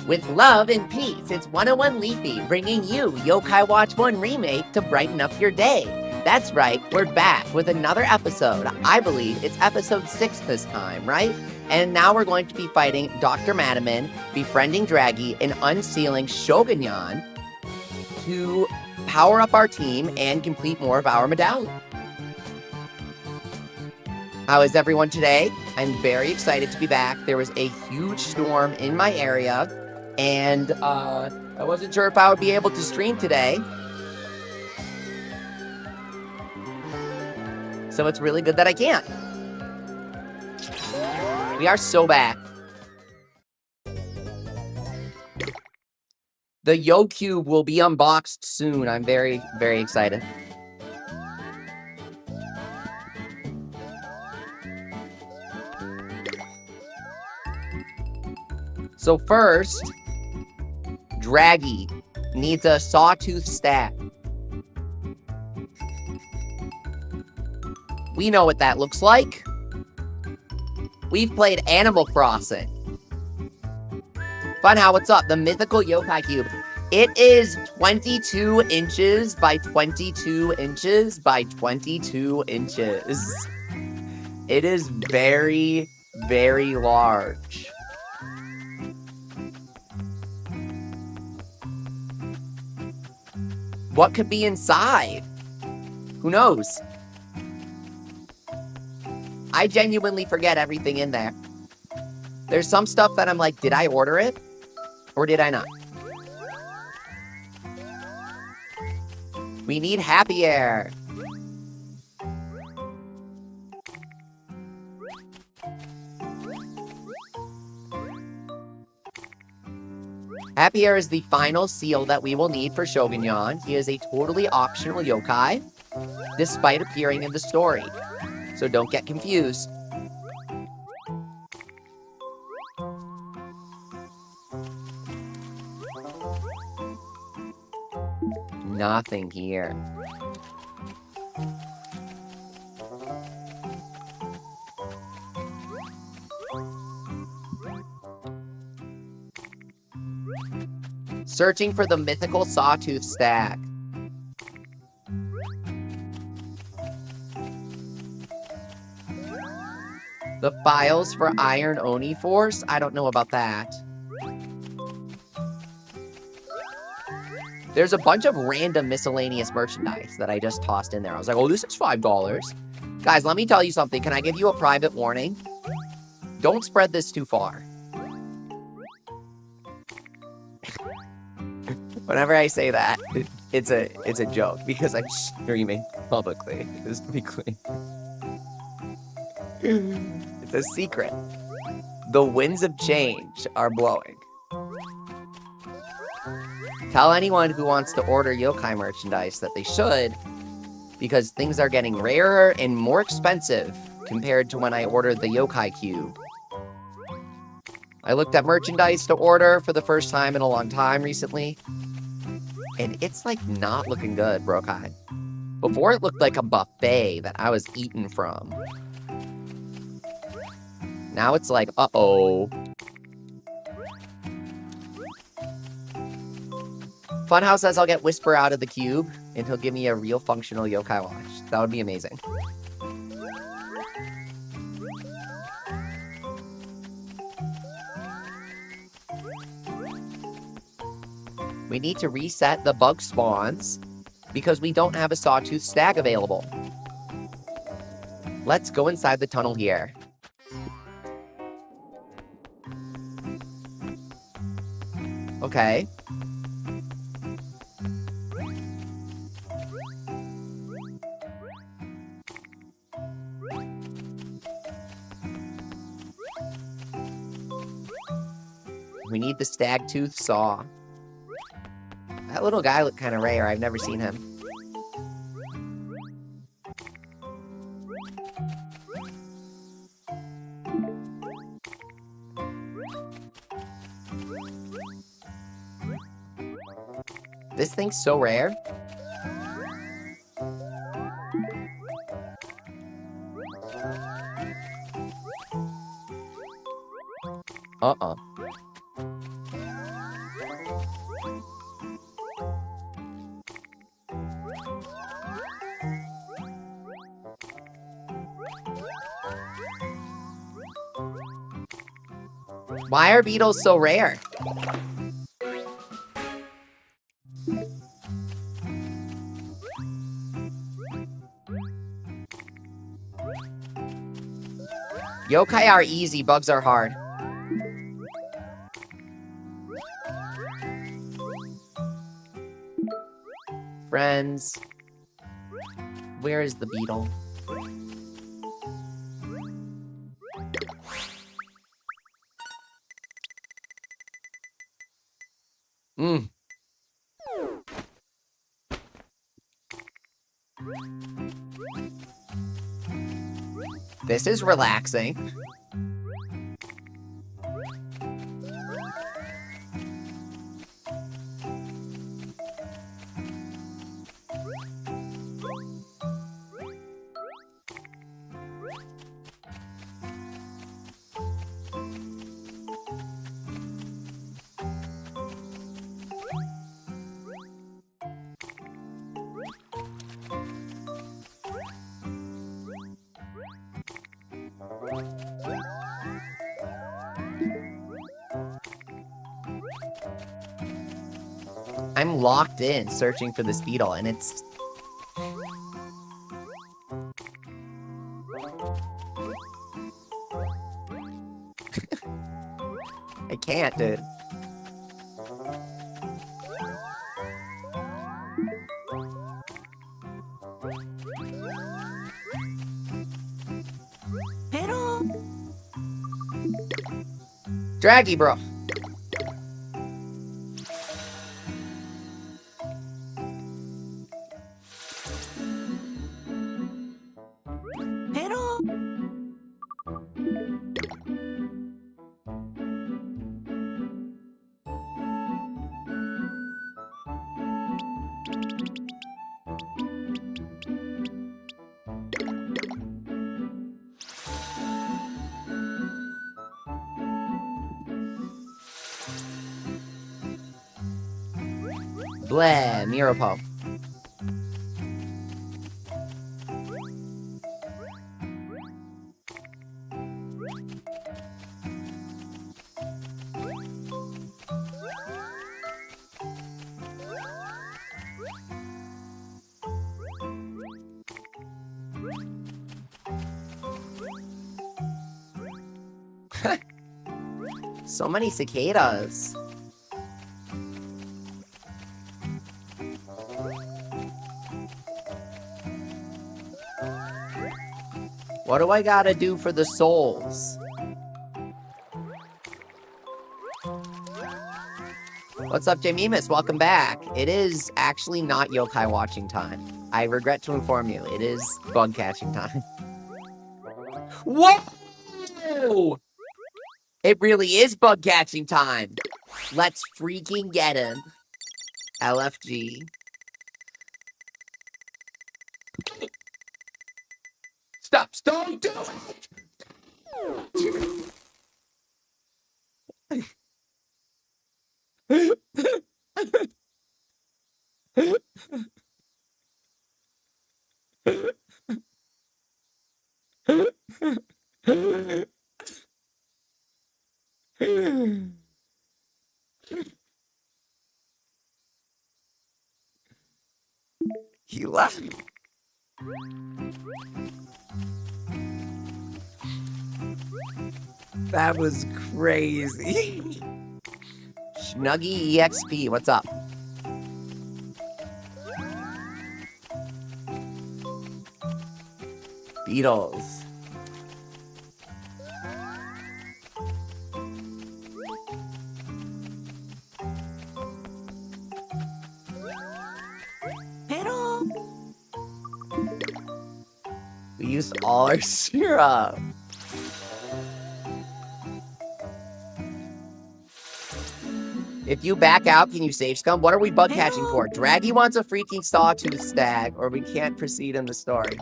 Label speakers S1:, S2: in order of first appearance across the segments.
S1: With love and peace, it's 101 Leafy bringing you Yokai Watch 1 Remake to brighten up your day. That's right, we're back with another episode. I believe it's episode 6 this time, right? And now we're going to be fighting Dr. Madaman, befriending Draggy, and unsealing Shogun Yan to power up our team and complete more of our medallion. How is everyone today? I'm very excited to be back. There was a huge storm in my area, and I wasn't sure if I would be able to stream today. So it's really good that I can. We are so back. The Yo Cube will be unboxed soon. I'm very, very excited. So first, Draggy needs a sawtooth stack. We know what that looks like. We've played Animal Crossing. Fun, how what's up? The mythical yokai cube. It is 22 inches by 22 inches by 22 inches. It is very, very large. What could be inside? Who knows? I genuinely forget everything in there. There's some stuff that I'm like, did I order it? Or did I not? We need happy air. Happy Air is the final seal that we will need for Shogun Yan. He is a totally optional yokai, despite appearing in the story. So don't get confused. Nothing here. Searching for the mythical sawtooth stack. The files for Iron Oni Force? I don't know about that. There's a bunch of random miscellaneous merchandise that I just tossed in there. I was like, oh, this is $5. Guys, let me tell you something. Can I give you a private warning? Don't spread this too far. Whenever I say that, it's a joke because I'm streaming publicly, just to be clear. It's a secret. The winds of change are blowing. Tell anyone who wants to order yokai merchandise that they should, because things are getting rarer and more expensive compared to when I ordered the yokai cube. I looked at merchandise to order for the first time in a long time recently, and it's like not looking good, Brokai. Before it looked like a buffet that I was eating from. Now it's like, uh-oh. Funhouse says I'll get Whisper out of the cube, and he'll give me a real functional yokai watch. That would be amazing. We need to reset the bug spawns because we don't have a sawtooth stack available. Let's go inside the tunnel here. Okay. We need the stag tooth saw. That little guy looked kind of rare. I've never seen him. This thing's so rare. Why are beetles so rare? Yokai are easy, bugs are hard. Friends. Where is the beetle? Hmm. This is relaxing. I'm locked in searching for this beetle, and it's... I can't, dude. Draggy, bro. Bleh, Miropo. So many cicadas. What do I gotta do for the souls? What's up, Jamimus? Welcome back. It is actually not yokai watching time. I regret to inform you, it is bug catching time. Whoa! It really is bug catching time. Let's freaking get him. LFG. Stop! Don't do it! He left. That was crazy. Snuggy EXP, what's up? Beatles. We used all our syrup. If you back out, can you save scum? What are we bug catching for? Draggy wants a freaking sawtooth stag, or we can't proceed in the story.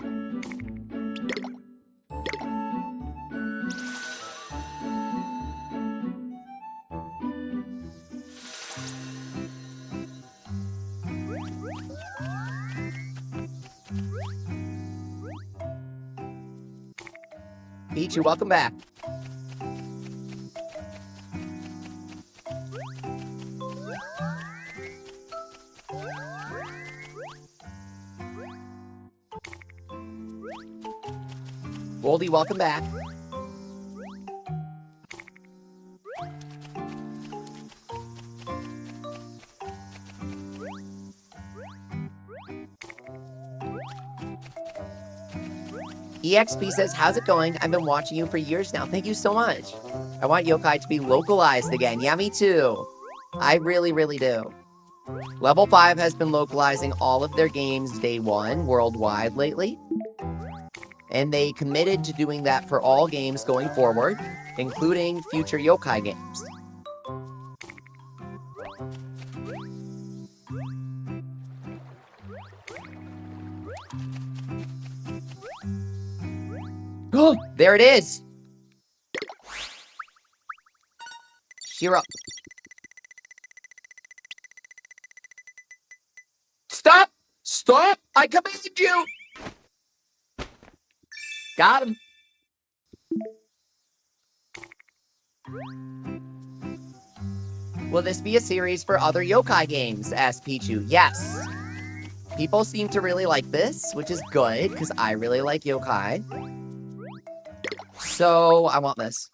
S1: Pichu, welcome back. Goldie, welcome back. EXP says, how's it going? I've been watching you for years now. Thank you so much. I want yokai to be localized again. Yeah, me too. I really, really do. Level 5 has been localizing all of their games day one worldwide lately. And they committed to doing that for all games going forward, including future yokai games. Oh, there it is! Cheer up. Stop! Stop! I commanded you! Got him. Will this be a series for other yokai games? Asked Pichu. Yes. People seem to really like this, which is good, because I really like yokai. So, I want this.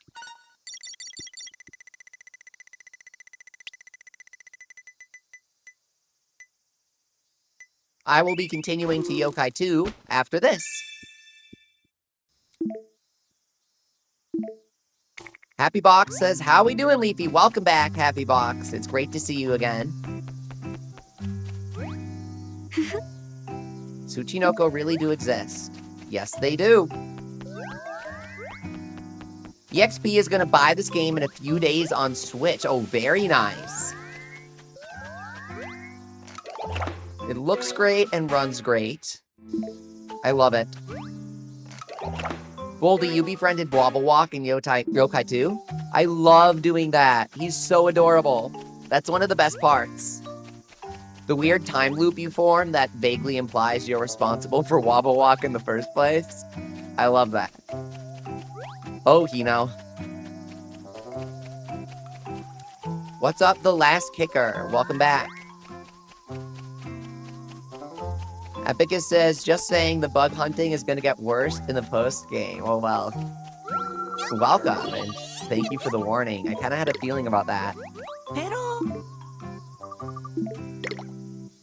S1: I will be continuing to Yokai 2 after this. Happy Box says, how we doing, Leafy? Welcome back, Happy Box. It's great to see you again. Tsuchinoko really do exist. Yes, they do. EXP is going to buy this game in a few days on Switch. Oh, very nice. It looks great and runs great. I love it. Goldie, you befriended Wobblewalk in Yokai 2? I love doing that. He's so adorable. That's one of the best parts. The weird time loop you form that vaguely implies you're responsible for Wobblewalk in the first place. I love that. Oh, Hino. What's up, The Last Kicker? Welcome back. Epicus says, just saying the bug hunting is going to get worse in the post-game. Oh, well. Welcome, and thank you for the warning. I kind of had a feeling about that.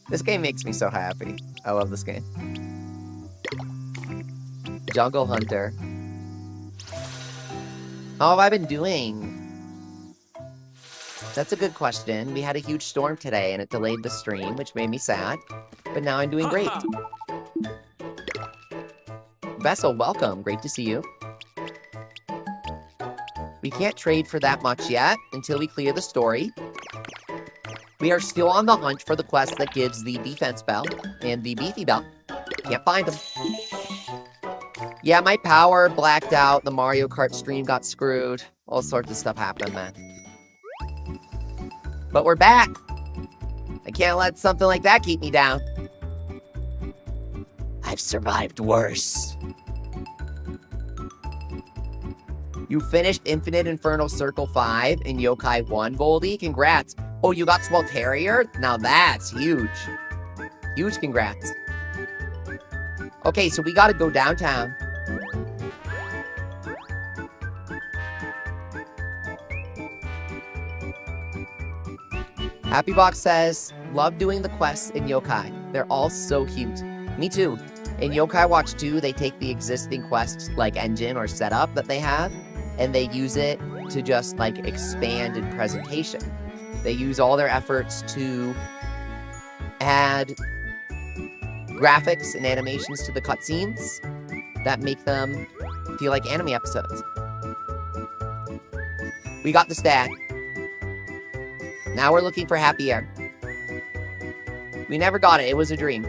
S1: This game makes me so happy. I love this game. Jungle Hunter. How have I been doing? That's a good question. We had a huge storm today, and it delayed the stream, which made me sad. But now I'm doing great. Vessel, welcome. Great to see you. We can't trade for that much yet, until we clear the story. We are still on the hunt for the quest that gives the defense belt and the beefy belt. Can't find them. Yeah, my power blacked out. The Mario Kart stream got screwed. All sorts of stuff happened, man. But we're back. I can't let something like that keep me down. I've survived worse. You finished Infinite Infernal Circle 5 in Yokai 1, Goldie. Congrats. Oh, you got Swell Terrier? Now that's huge. Huge congrats. Okay, so we gotta go downtown. Happy Box says, love doing the quests in Yokai. They're all so cute. Me too. In Yokai Watch 2, they take the existing quest, like, engine or setup that they have, and they use it to just, like, expand in presentation. They use all their efforts to add graphics and animations to the cutscenes that make them feel like anime episodes. We got the stat. Now we're looking for Happy Air. We never got it. It was a dream.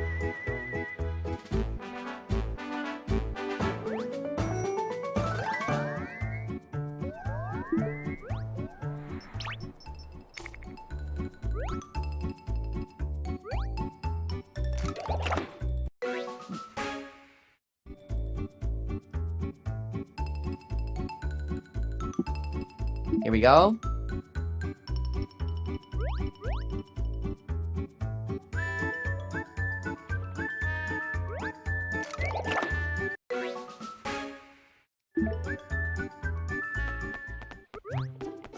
S1: Here we go.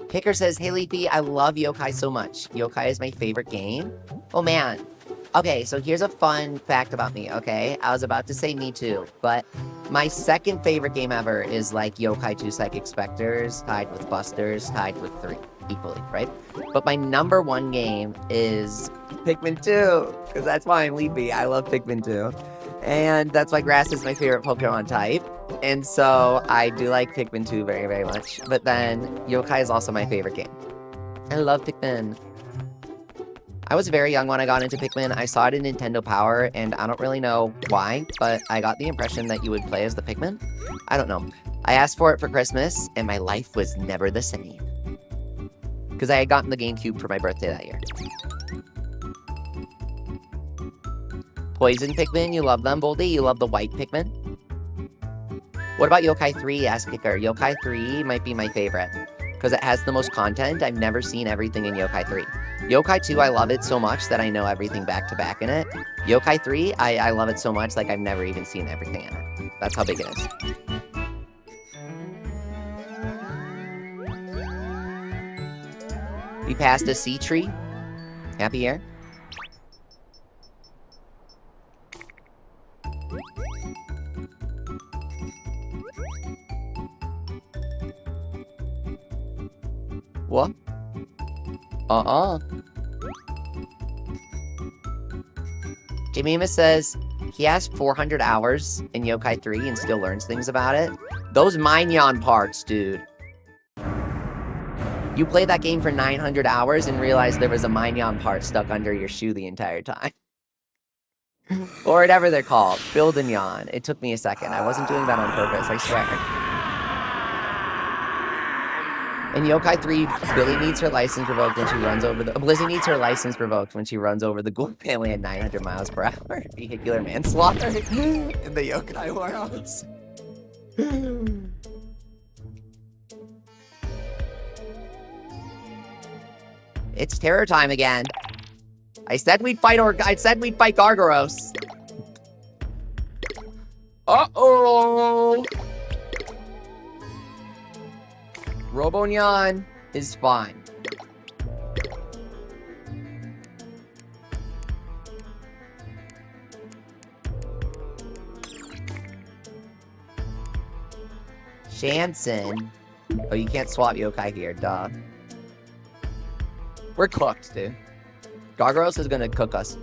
S1: Kicker says, hey Leafy, I love Yokai so much. Yokai is my favorite game. Oh man. Okay, so here's a fun fact about me, okay? I was about to say me too, but my second favorite game ever is like Yokai 2 Psychic Specters, tied with Busters, tied with 3, equally, right? But my number one game is Pikmin 2, because that's why I'm Leafy. I love Pikmin 2. And that's why Grass is my favorite Pokemon type. And so I do like Pikmin 2 very, very much. But then Yokai is also my favorite game. I love Pikmin. I was very young when I got into Pikmin. I saw it in Nintendo Power, and I don't really know why, but I got the impression that you would play as the Pikmin. I don't know. I asked for it for Christmas, and my life was never the same. Because I had gotten the GameCube for my birthday that year. Poison Pikmin, you love them, Boldy? You love the white Pikmin? What about Yokai 3, asked Kicker? Yokai 3 might be my favorite, because it has the most content. I've never seen everything in Yokai 3. Yokai 2, I love it so much that I know everything back to back in it. Yokai 3, I love it so much, like I've never even seen everything in it. That's how big it is. We passed a sea tree. Happy year. What? Jimmy says he has 400 hours in Yokai 3 and still learns things about it. Those Minyan parts, dude. You played that game for 900 hours and realized there was a Minyan part stuck under your shoe the entire time. Or whatever they're called. Build and yawn. It took me a second. I wasn't doing that on purpose, I swear. In Yokai 3, Billy needs her license revoked when she runs over the... Blizzy needs her license revoked when she runs over the Ghoul family at 900 miles per hour. Vehicular manslaughter in the Yokai worlds. It's terror time again. I said we'd fight Gargaros. Uh-oh! Robonyan is fine. Shanson. Oh, you can't swap Yokai here, duh. We're cooked, dude. Gargaros is gonna cook us.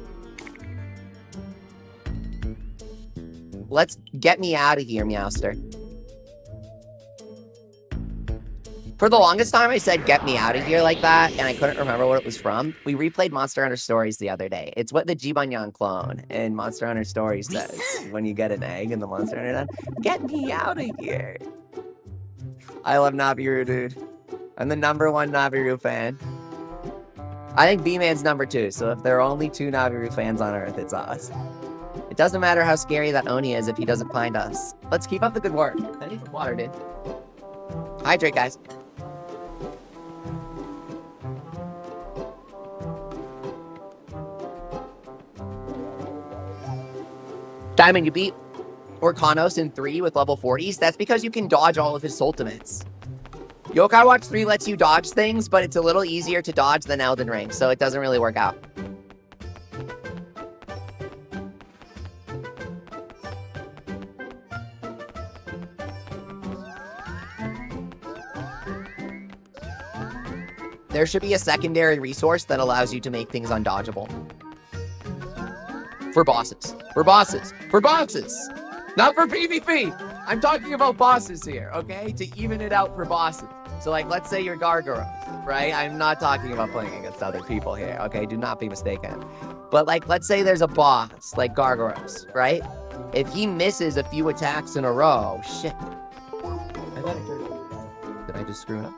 S1: Let's get me out of here, Meowster. For the longest time, I said, get me out of here like that, and I couldn't remember what it was from. We replayed Monster Hunter Stories the other day. It's what the Jibanyan clone in Monster Hunter Stories says when you get an egg in the Monster Hunter done. Get me out of here. I love Nabiru, dude. I'm the #1 Nabiru fan. I think B-Man's #2, so if there are only 2 Nabiru fans on Earth, it's us. It doesn't matter how scary that Oni is if he doesn't find us. Let's keep up the good work. I need some water, dude. Hydrate, guys. Diamond, you beat Orkanos in 3 with level 40s. That's because you can dodge all of his ultimates. Yokai Watch 3 lets you dodge things, but it's a little easier to dodge than Elden Ring, so it doesn't really work out. There should be a secondary resource that allows you to make things undodgeable. For bosses. For bosses. For bosses! Not for PvP! I'm talking about bosses here, okay? To even it out for bosses. So, like, let's say you're Gargaros, right? I'm not talking about playing against other people here, okay? Do not be mistaken. But, like, let's say there's a boss, like Gargaros, right? If he misses a few attacks in a row... Shit. Did I just screw it up?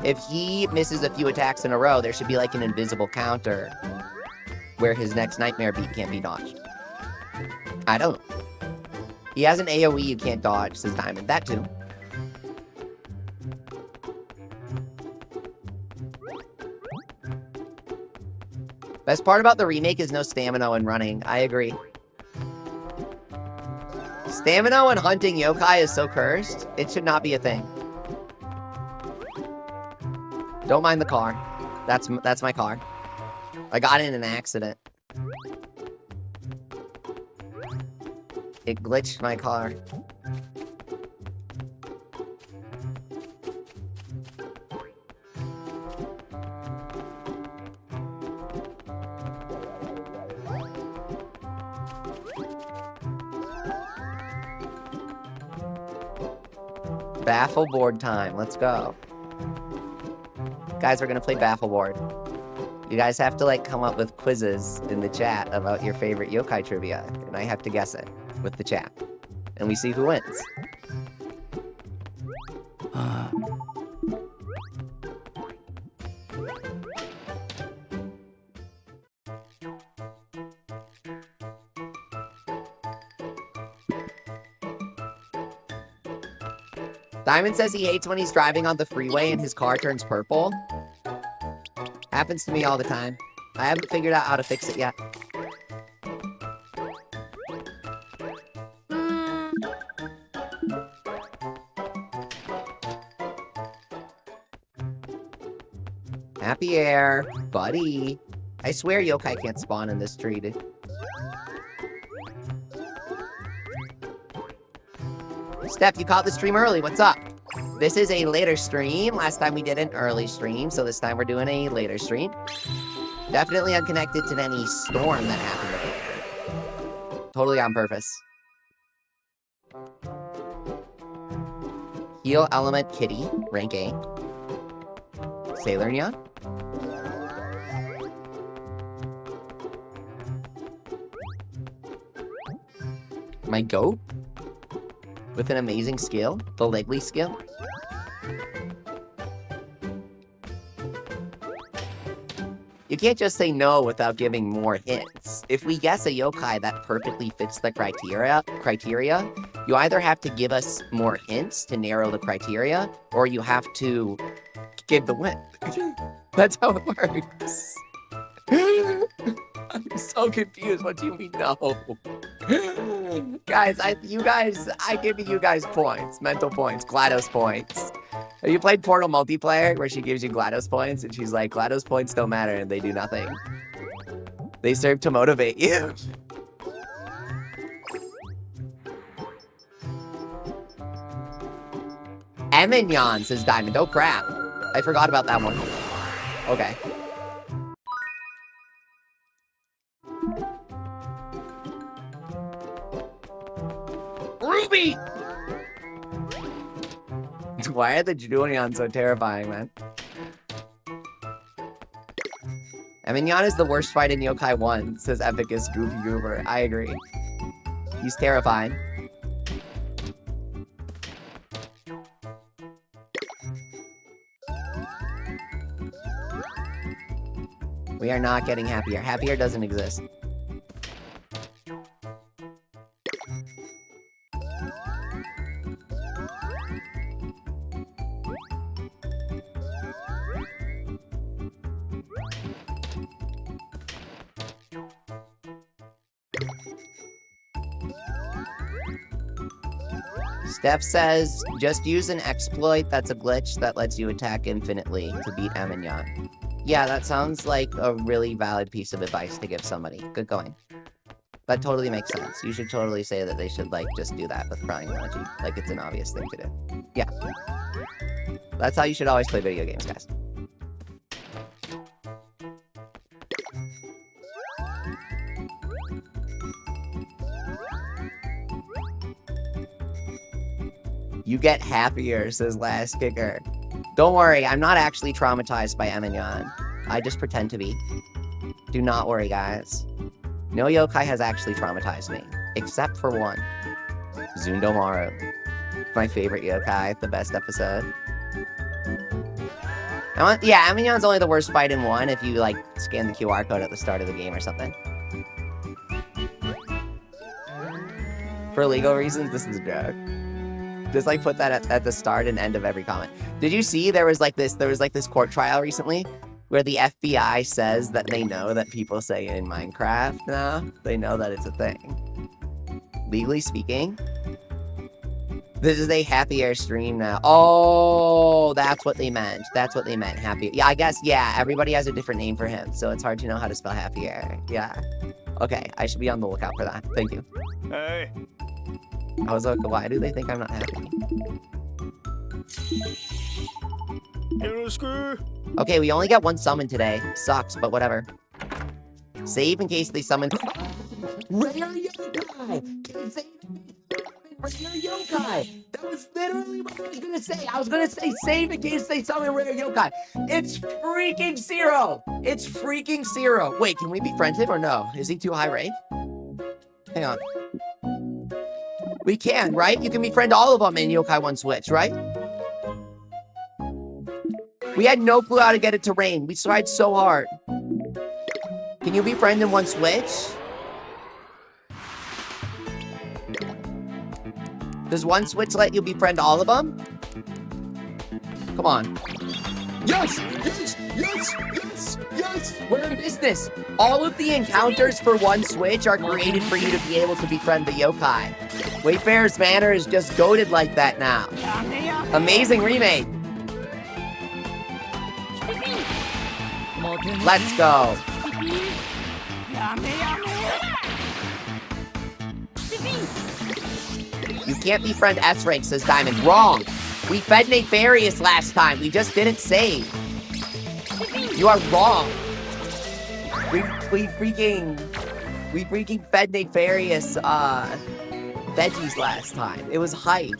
S1: If he misses a few attacks in a row, there should be, like, an invisible counter where his next nightmare beat can't be dodged. I don't know. He has an AoE you can't dodge, says Diamond. That too. Best part about the remake is no stamina when running. I agree. Stamina when hunting yokai is so cursed. It should not be a thing. Don't mind the car. That's my car. I got in an accident. It glitched my car. Baffle board time. Let's go. Guys, we're gonna play baffle board. You guys have to, like, come up with quizzes in the chat about your favorite yokai trivia, and I have to guess it with the chat. And we see who wins. Diamond says he hates when he's driving on the freeway and his car turns purple. Happens to me all the time. I haven't figured out how to fix it yet. Happy air, buddy. I swear yokai can't spawn in this tree, dude. Steph, you caught the stream early. What's up? This is a later stream. Last time we did an early stream, so this time we're doing a later stream. Definitely unconnected to any storm that happened. Totally on purpose. Heal Element Kitty, rank A. Sailor Yan. My goat? With an amazing skill? The Legly skill? You can't just say no without giving more hints. If we guess a yokai that perfectly fits the criteria, you either have to give us more hints to narrow the criteria, or you have to give the win. That's how it works. I'm so confused. What do you mean no? Guys, I give you guys points, mental points, GLaDOS points. Have you played Portal multiplayer where she gives you GLaDOS points and she's like, GLaDOS points don't matter and they do nothing. They serve to motivate you. Emignon, says Diamond. Oh crap. I forgot about that one. Okay. Ruby! Why are the Julian so terrifying, man? Emignon is the worst fight in Yokai 1, says Epicus Goofy Goober. I agree. He's terrifying. We are not getting happier. Happier doesn't exist. Steph says, just use an exploit that's a glitch that lets you attack infinitely to beat Emignon. Yeah, that sounds like a really valid piece of advice to give somebody. Good going. That totally makes sense. You should totally say that they should, like, just do that with crying emoji. Like, it's an obvious thing to do. Yeah. That's how you should always play video games, guys. You get happier, says Last Kicker. Don't worry, I'm not actually traumatized by Emignon. I just pretend to be. Do not worry, guys. No yokai has actually traumatized me. Except for one. Zundomaru. My favorite yokai, the best episode. Yeah, Emignon's only the worst fight in 1 if you, like, scan the QR code at the start of the game or something. For legal reasons, this is a joke. Just, like, put that at the start and end of every comment. Did you see there was like this court trial recently where the FBI says that they know that people say in Minecraft now? They know that it's a thing. Legally speaking, This is a happier stream now. Oh, that's what they meant. That's what they meant. Happy. Yeah, I guess, yeah, everybody has a different name for him, so it's hard to know how to spell happier. Yeah. Okay, I should be on the lookout for that. Thank you.
S2: Hey.
S1: I was like, why do they think I'm not happy? Okay, we only got one summon today. Sucks, but whatever. Save in case they summon... Rare yokai! Rare yokai! That was literally what I was gonna say. I was gonna say save in case they summon rare yokai. It's freaking Zero! It's freaking Zero! Wait, can we befriend him or no? Is he too high rank? Hang on. We can, right? You can befriend all of them in Yokai 1 Switch, right? We had no clue how to get it to rain. We tried so hard. Can you befriend in 1 Switch? Does 1 Switch let you befriend all of them? Come on. Yes! Yes! Yes! Yes! Yes! We're in business! All of the encounters for 1 Switch are created for you to be able to befriend the yokai. Wayfarer's Manor is just goated like that now. Amazing remake! Let's go! You can't befriend S-Rank, says Diamond. Wrong! We fed Nefarious last time. We just didn't save. You are wrong. We freaking fed Nefarious, veggies last time. It was hype.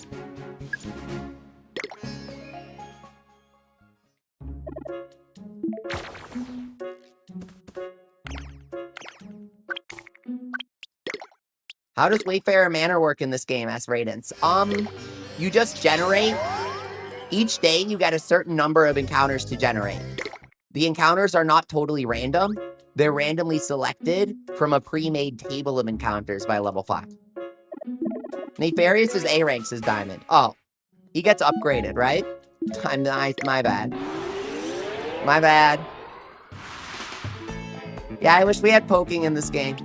S1: How does Wayfarer Manor work in this game, S-Radents? You just generate... Each day, you get a certain number of encounters to generate. The encounters are not totally random. They're randomly selected from a pre-made table of encounters by level 5. Nefarious is A rank, says Diamond. Oh, he gets upgraded, right? My bad. My bad. Yeah, I wish we had poking in this game.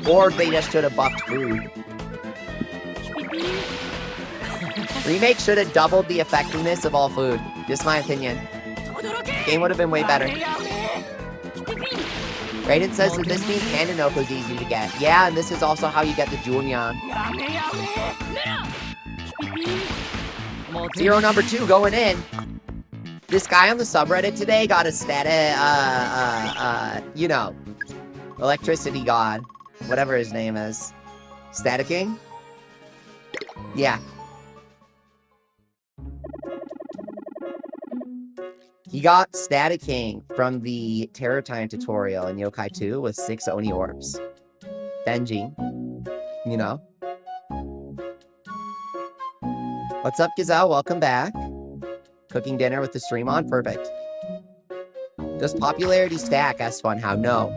S1: Or they just should have buffed food. Remake should have doubled the effectiveness of all food. Just my opinion. Game would have been way better. Raiden says that this means Kandanoko is easy to get. Yeah, and this is also how you get the Shogun Yan. Zero number 2 going in. This guy on the subreddit today got a you know, electricity god. Whatever his name is. Static King? Yeah. He got Static King from the Terror Time tutorial in Yokai 2 with 6 Oni Orbs. Benji. You know? What's up, Gazelle? Welcome back. Cooking dinner with the stream on? Perfect. Does popularity stack? Asked Funhow. No.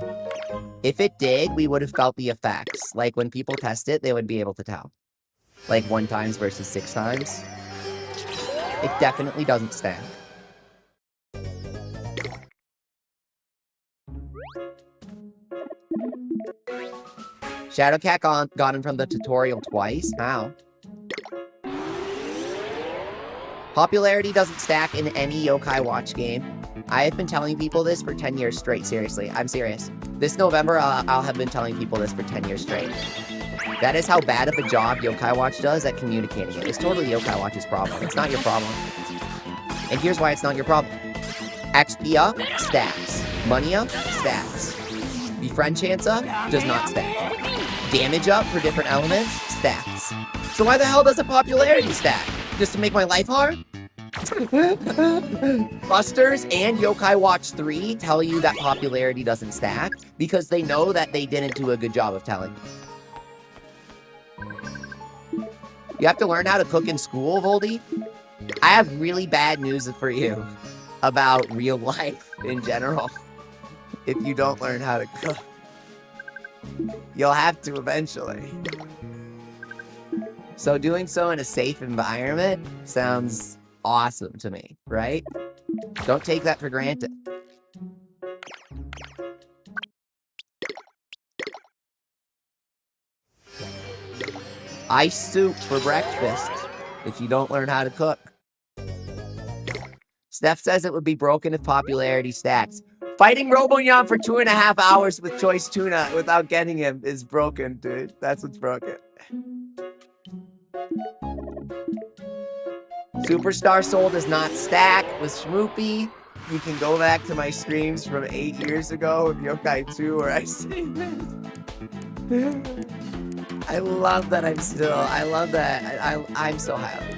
S1: If it did, we would have felt the effects. Like, when people test it, they would be able to tell. Like, 1 times versus 6 times. It definitely doesn't stack. Shadowcat got him from the tutorial twice? How? Popularity doesn't stack in any Yokai Watch game. I have been telling people this for 10 years straight, seriously. I'm serious. This November, I'll have been telling people this for 10 years straight. That is how bad of a job Yokai Watch does at communicating it. It's totally Yokai Watch's problem. It's not your problem. And here's why it's not your problem. XP up, stacks. Money up, stacks. Befriend chance up, does not stack. Damage up for different elements, stacks. So why the hell does a popularity stack? Just to make my life hard? Busters and Yokai Watch 3 tell you that popularity doesn't stack because they know that they didn't do a good job of telling you. You have to learn how to cook in school, Voldy? I have really bad news for you about real life in general. If you don't learn how to cook, you'll have to eventually. So doing so in a safe environment sounds awesome to me, right? Don't take that for granted. Ice soup for breakfast if you don't learn how to cook. Steph says it would be broken if popularity stacks. Fighting Robo-Yan for 2.5 hours with Choice Tuna without getting him is broken, dude. That's what's broken. Superstar Soul does not stack with Schmoopy. You can go back to my streams from 8 years ago with Yokai 2 where I say this. I love that I love that. I'm so happy.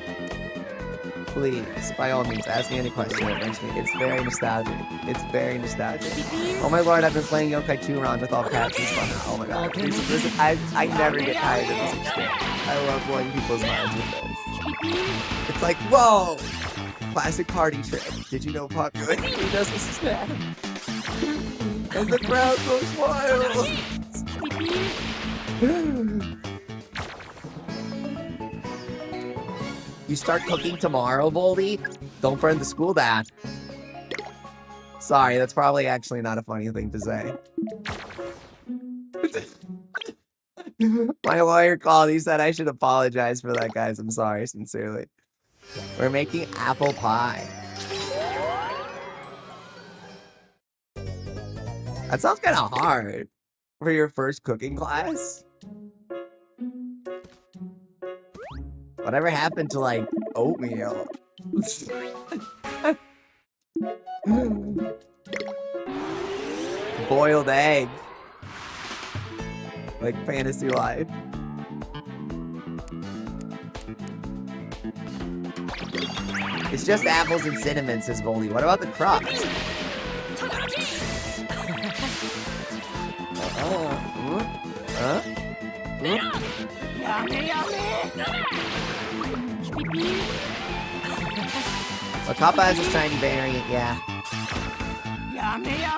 S1: Please, by all means, ask me any question that makes me. It's very nostalgic. It's very nostalgic. Oh my lord, I've been playing Yokai 2 Ron with all pets. It's fun. Oh my god. Listen, I never get tired of this experience. I love blowing people's minds with this. It's like, whoa! Classic party trick. Did you know popularity does this snack? And the crowd goes wild! You start cooking tomorrow, Voldy? Don't burn the school down. Sorry, that's probably actually not a funny thing to say. My lawyer called, he said I should apologize for that, guys. I'm sorry, sincerely. We're making apple pie. That sounds kind of hard for your first cooking class. Whatever happened to, like, oatmeal? Boiled egg. Like Fantasy Life. It's just apples and cinnamon, says Voldy. What about the crust? Well, Kappa has a shiny variant, yeah.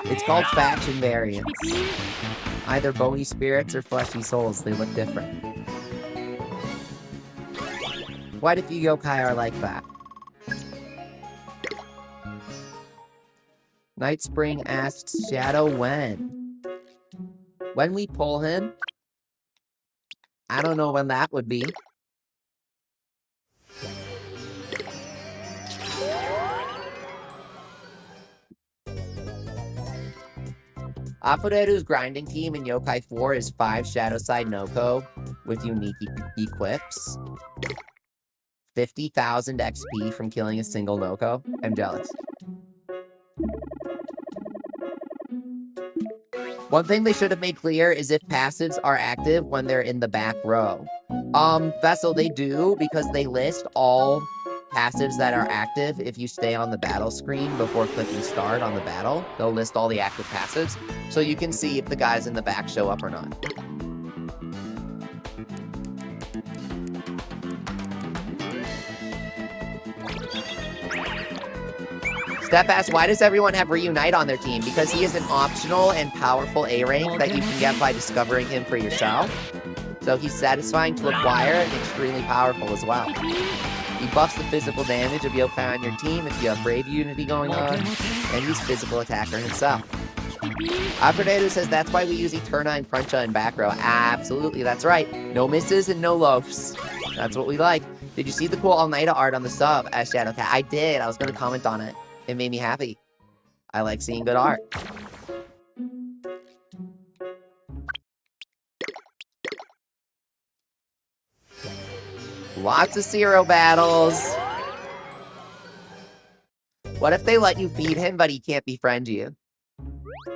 S1: It's called faction variants. Either bony spirits or fleshy souls, they look different. Quite a few yokai are like that. Night Spring asks Shadow when? When we pull him? I don't know when that would be. Afureru's grinding team in Yokai 4 is 5 Shadowside Noko with unique equips. 50,000 XP from killing a single Noko. I'm jealous. One thing they should have made clear is if passives are active when they're in the back row. Vessel, they do, because they list all passives that are active if you stay on the battle screen before clicking start on the battle. They'll list all the active passives, so you can see if the guys in the back show up or not. Steph asks, why does everyone have Reunite on their team? Because he is an optional and powerful A rank that you can get by discovering him for yourself. So he's satisfying to acquire and extremely powerful as well. He buffs the physical damage of yokai on your team if you have Brave Unity going on, and he's physical attacker himself. Aphrodite says that's why we use Eterna and Cruncha in back row. Absolutely, that's right. No misses and no loafs. That's what we like. Did you see the cool All-Nighter art on the sub as Shadowcat? I did. I was going to comment on it. It made me happy. I like seeing good art. Lots of Zero battles. What if they let you feed him, but he can't befriend you?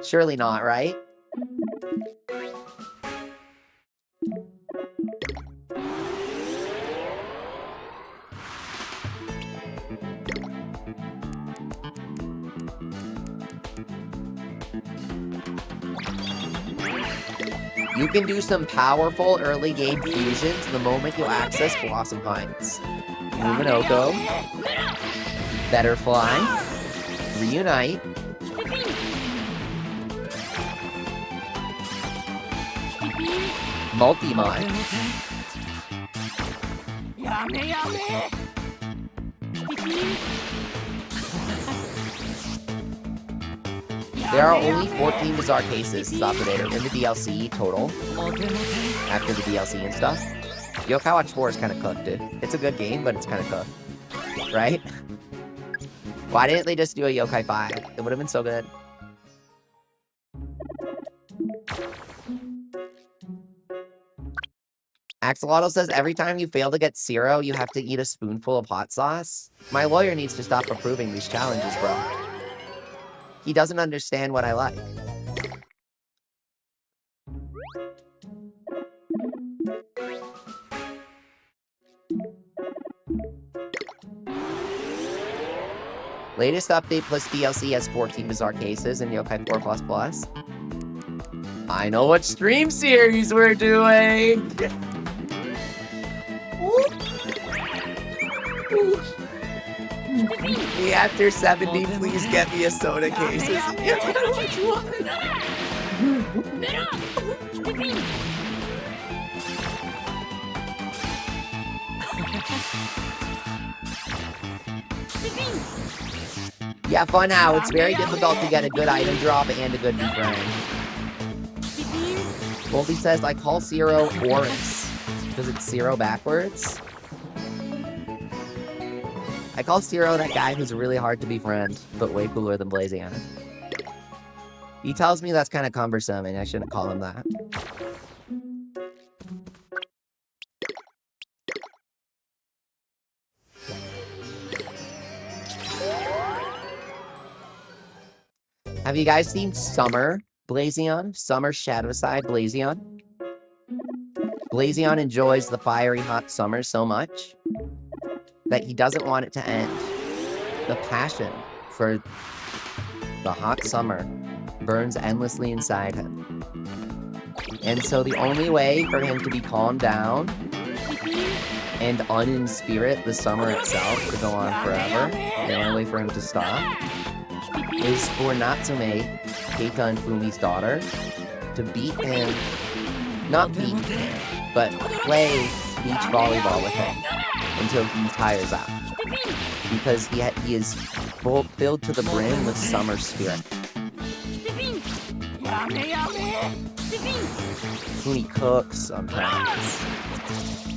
S1: Surely not, right? You can do some powerful early game fusions the moment you access Blossom Pines. Luminoko, Better Fly, Reunite, Multimine, There are only 14 bizarre cases, Operator, in the DLC total. After the DLC and stuff. Yokai Watch 4 is kind of cooked, dude. It's a good game, but it's kind of cooked. Right? Why didn't they just do a Yokai 5? It would have been so good. Axolotl says, every time you fail to get 0, you have to eat a spoonful of hot sauce. My lawyer needs to stop approving these challenges, bro. He doesn't understand what I like. Latest update plus DLC has 14 bizarre cases in Yokai 4++. I know what stream series we're doing! Me after 70, please get me a soda case. Which one? Yeah, fun how it's very difficult to get a good item drop and a good befriend. Goldie says, I call 0 Oris because it's 0 backwards. I call 0 that guy who's really hard to befriend, but way cooler than Blazion. He tells me that's kind of cumbersome and I shouldn't call him that. Have you guys seen Summer Blazion? Summer Shadowside Blazion? Blazion enjoys the fiery hot summer so much that he doesn't want it to end. The passion for the hot summer burns endlessly inside him. And so the only way for him to be calmed down and uninspirit the summer itself to go on forever, the only way for him to stop, is for Natsume, Keita and Fumi's daughter, to beat him, not beat him, but play beach volleyball with him until he tires out. Because he is filled to the brim with summer spirit. Fumi cooks sometimes.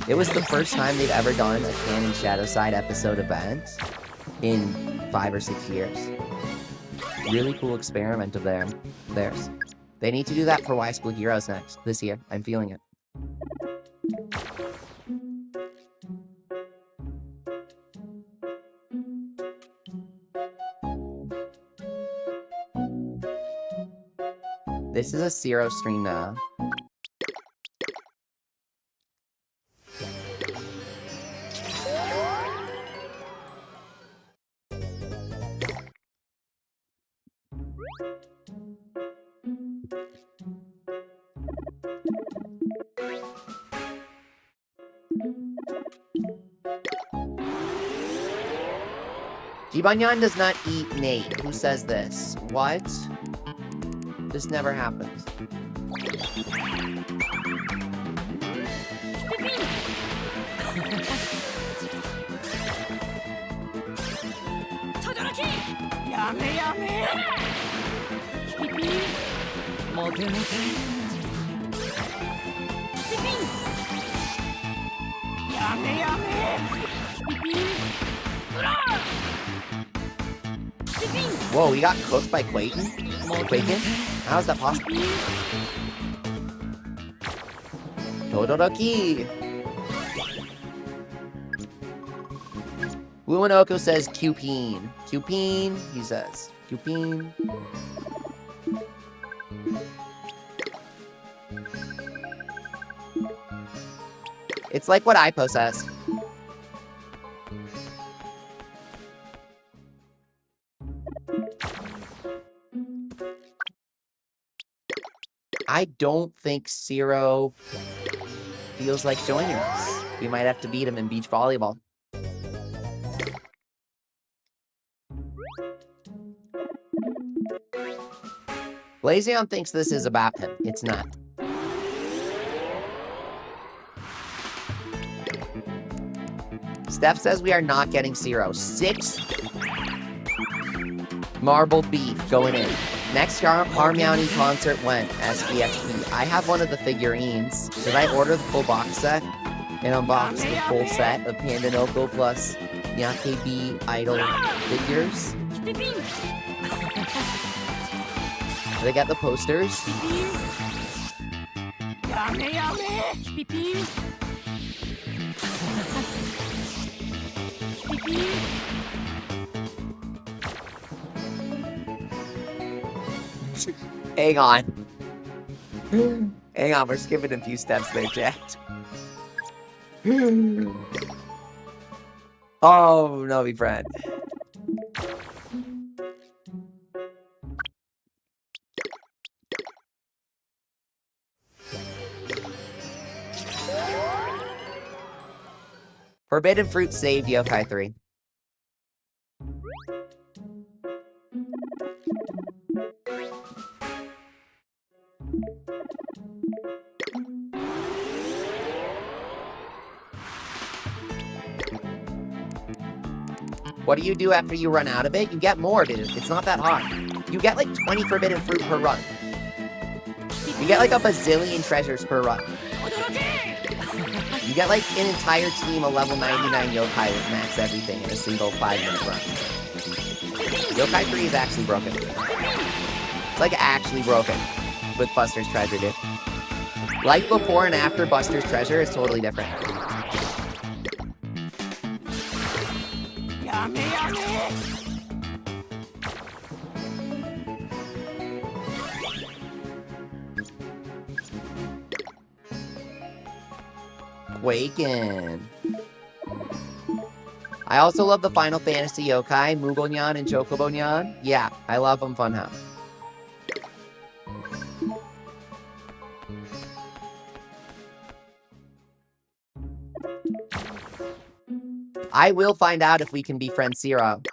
S1: It was the first time they'd ever done a Canon Shadowside episode event in 5 or 6 years. Really cool experiment of theirs. They need to do that for Y School Heroes this year. I'm feeling it. This is a 0 stream now. Jibanyan does not eat Nate. Who says this? What? This never happens. Whoa, we got cooked by Quaken? How is that possible? Todoroki! Luminoko says Cupine. Cupine, he says. Cupine. It's like what I possess. I don't think 0 feels like joining us. We might have to beat him in beach volleyball. Blazion thinks this is about him. It's not. Steph says we are not getting 0. 6 marbled beef going in. Next Harmony concert when? SBXP. I have one of the figurines. Did I order the full box set? and unbox the full set of Panda Noko plus Nyakebi Idol figures. They got the posters. Hang on. Hang on, we're skipping a few steps there, chat. Oh, no, me friend. Forbidden Fruit saved Yokai 3. What do you do after you run out of it? You get more, dude. It's not that hard. You get like 20 Forbidden Fruit per run. You get like a bazillion treasures per run. You get like an entire team of level 99 yokai with max everything in a single 5-minute run. Yokai 3 is actually broken. It's like actually broken with Buster's Treasure, dude. Life before and after Buster's Treasure is totally different. Quakin'. I also love the Final Fantasy yokai, Mugo Yan and Chocobo Yan. Yeah, I love them, Funhouse. I will find out if we can befriend Zero.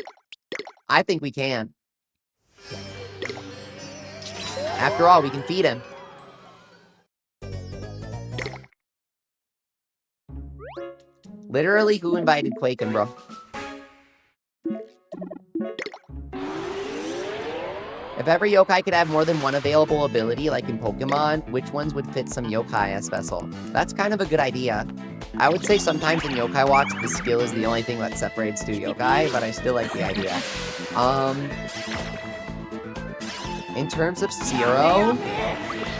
S1: I think we can. After all, we can feed him. Literally, who invited Quakin', bro? If every yokai could have more than one available ability, like in Pokemon, which ones would fit some yokai as vessel? That's kind of a good idea. I would say sometimes in Yokai Watch, the skill is the only thing that separates two yokai, but I still like the idea. In terms of Zero,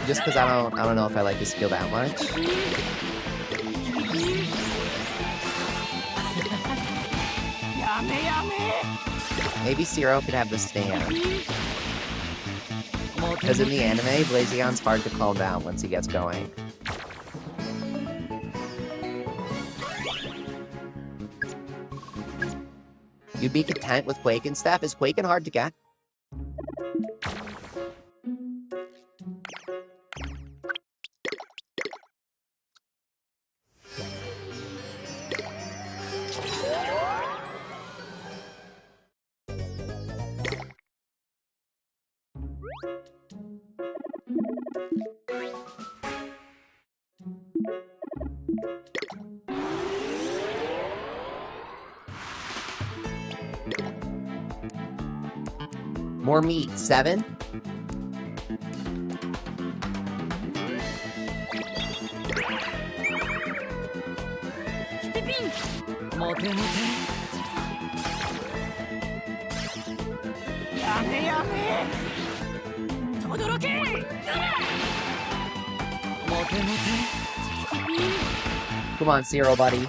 S1: just because I don't know if I like his skill that much. Maybe Zero could have the stand. Because in the anime, Blaziken's hard to calm down once he gets going. You'd be content with Quakin' stuff? Is Quakin' hard to get? More meat. 7? Come on, Zero, buddy.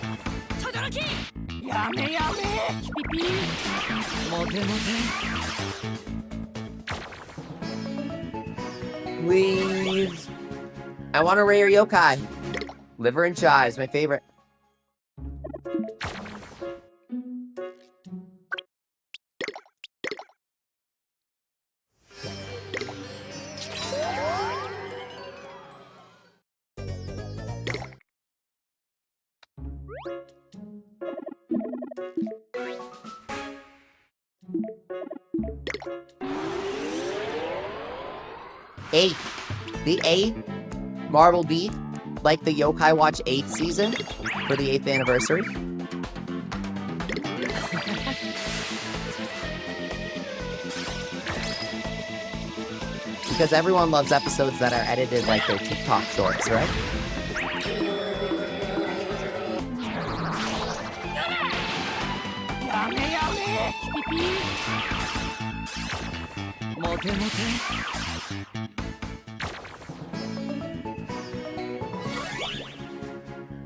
S1: Please. I want a rare yokai. Liver and chives, my favorite. Eight. The 8th Marble Beat, like the Yokai Watch 8th season for the 8th anniversary. Because everyone loves episodes that are edited like their TikTok shorts, right?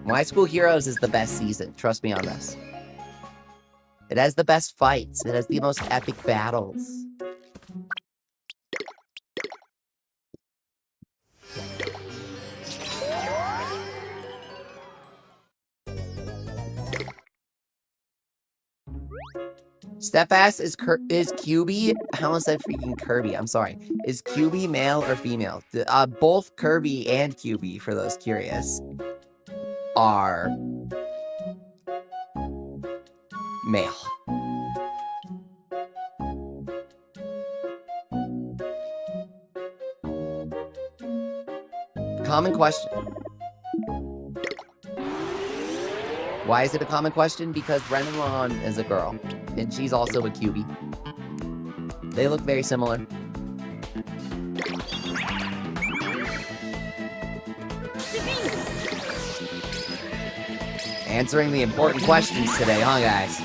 S1: My School Heroes is the best season. Trust me on this. It has the best fights. It has the most epic battles. Steph asks, is QB, I almost said freaking Kirby, I'm sorry. Is QB male or female? Both Kirby and QB, for those curious, are male. Common question. Why is it a common question? Because Renalon is a girl, and she's also a QB. They look very similar. Answering the important questions today, huh, guys?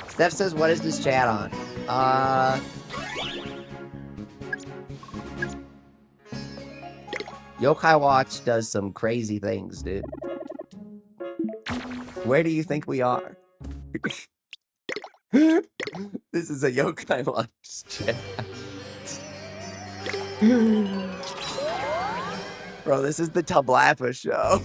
S1: Steph says, what is this chat on? Yokai Watch does some crazy things, dude. Where do you think we are? This is a Yokai Watch chat. Bro, this is the Tablapa show.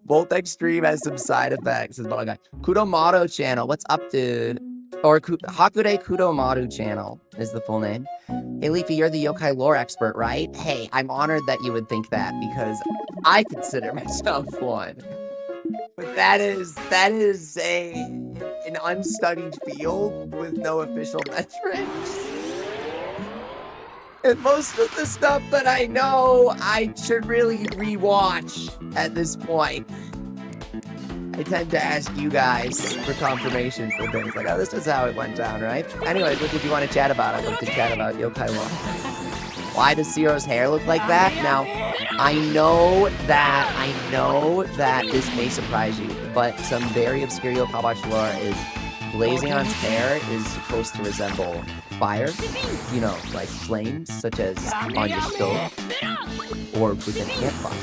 S1: Voltex stream has some side effects. Is what I got. Kudomaru channel. What's up, dude? Or Hakude Kudomaru channel is the full name. Hey, Leafy, you're the yokai lore expert, right? Hey, I'm honored that you would think that because I consider myself one. But that is an unstudied field with no official metrics. And most of the stuff that I know, I should really rewatch at this point. I tend to ask you guys for confirmation for things like, oh, this is how it went down, right? Anyways, what did you want to chat about? I'd love to chat about yokai lore. Why does Zero's hair look like that? Now, I know that this may surprise you, but some very obscure yokai watch lore is Blazion's hair is supposed to resemble fire, you know, like flames, such as on your stove, or within a campfire.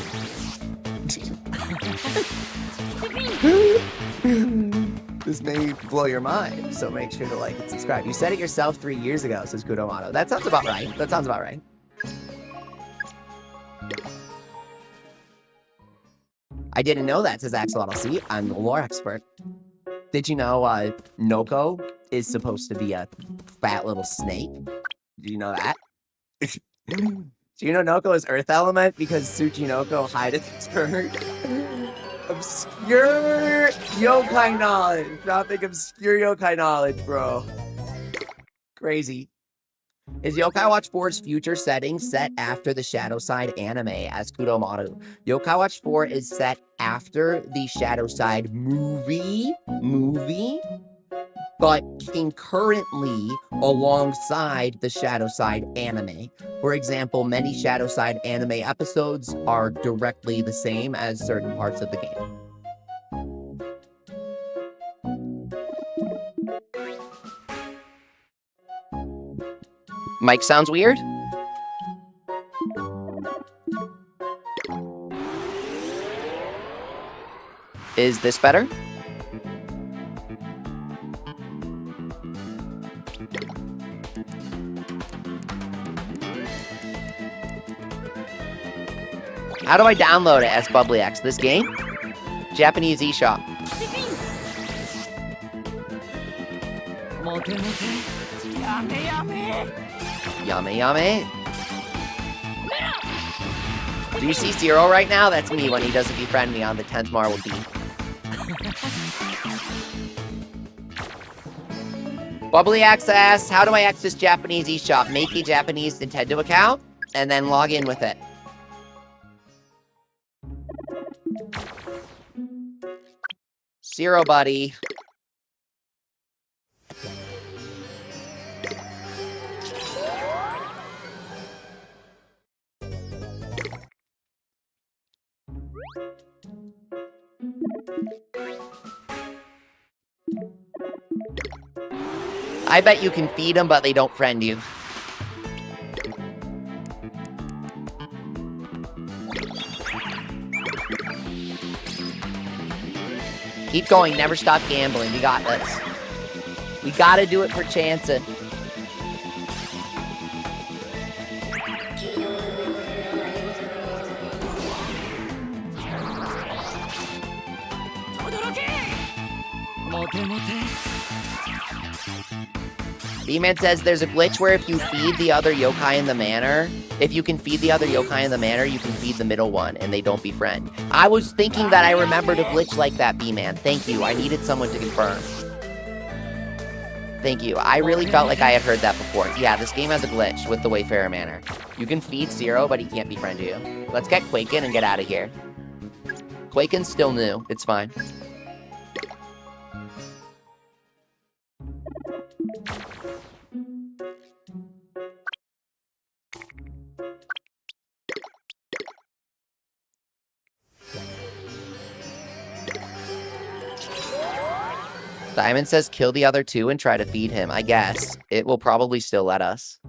S1: This may blow your mind, so make sure to like and subscribe. You said it yourself 3 years ago, says Kudomato. That sounds about right. That sounds about right. I didn't know that, says Axolotl. See, I'm the lore expert. Did you know Noko is supposed to be a fat little snake? Did you know that? Do you know Noko is Earth Element because Tsuchinoko hideth its herd? Obscure yokai knowledge. Dropping obscure yokai knowledge, bro. Crazy. Is Yokai Watch 4's future setting set after the Shadow Side anime as Kudomaru? Yokai Watch 4 is set after the Shadow Side movie, but concurrently alongside the Shadow Side anime. For example, many Shadow Side anime episodes are directly the same as certain parts of the game. Mike sounds weird? Is this better? How do I download it as BubblyX? This game? Japanese eShop. Yame yame. Do you see Zero right now? That's me when he doesn't befriend me on the 10th Marvel team. Bubbly X asks, how do I access Japanese eShop? Make a Japanese Nintendo account? and then log in with it. Zero, buddy. I bet you can feed them, but they don't friend you. Keep going, never stop gambling. We got this. We gotta do it for chancing. B-Man says there's a glitch where if you feed the other yokai in the manor, if you can feed the other yokai in the manor, you can feed the middle one, and they don't befriend. I was thinking that I remembered a glitch like that, B-Man. Thank you. I needed someone to confirm. Thank you. I really felt like I had heard that before. Yeah, this game has a glitch with the Wayfarer Manor. You can feed Zero, but he can't befriend you. Let's get Quaken and get out of here. Quaken's still new. It's fine. Diamond says kill the other two and try to feed him. I guess. It will probably still let us.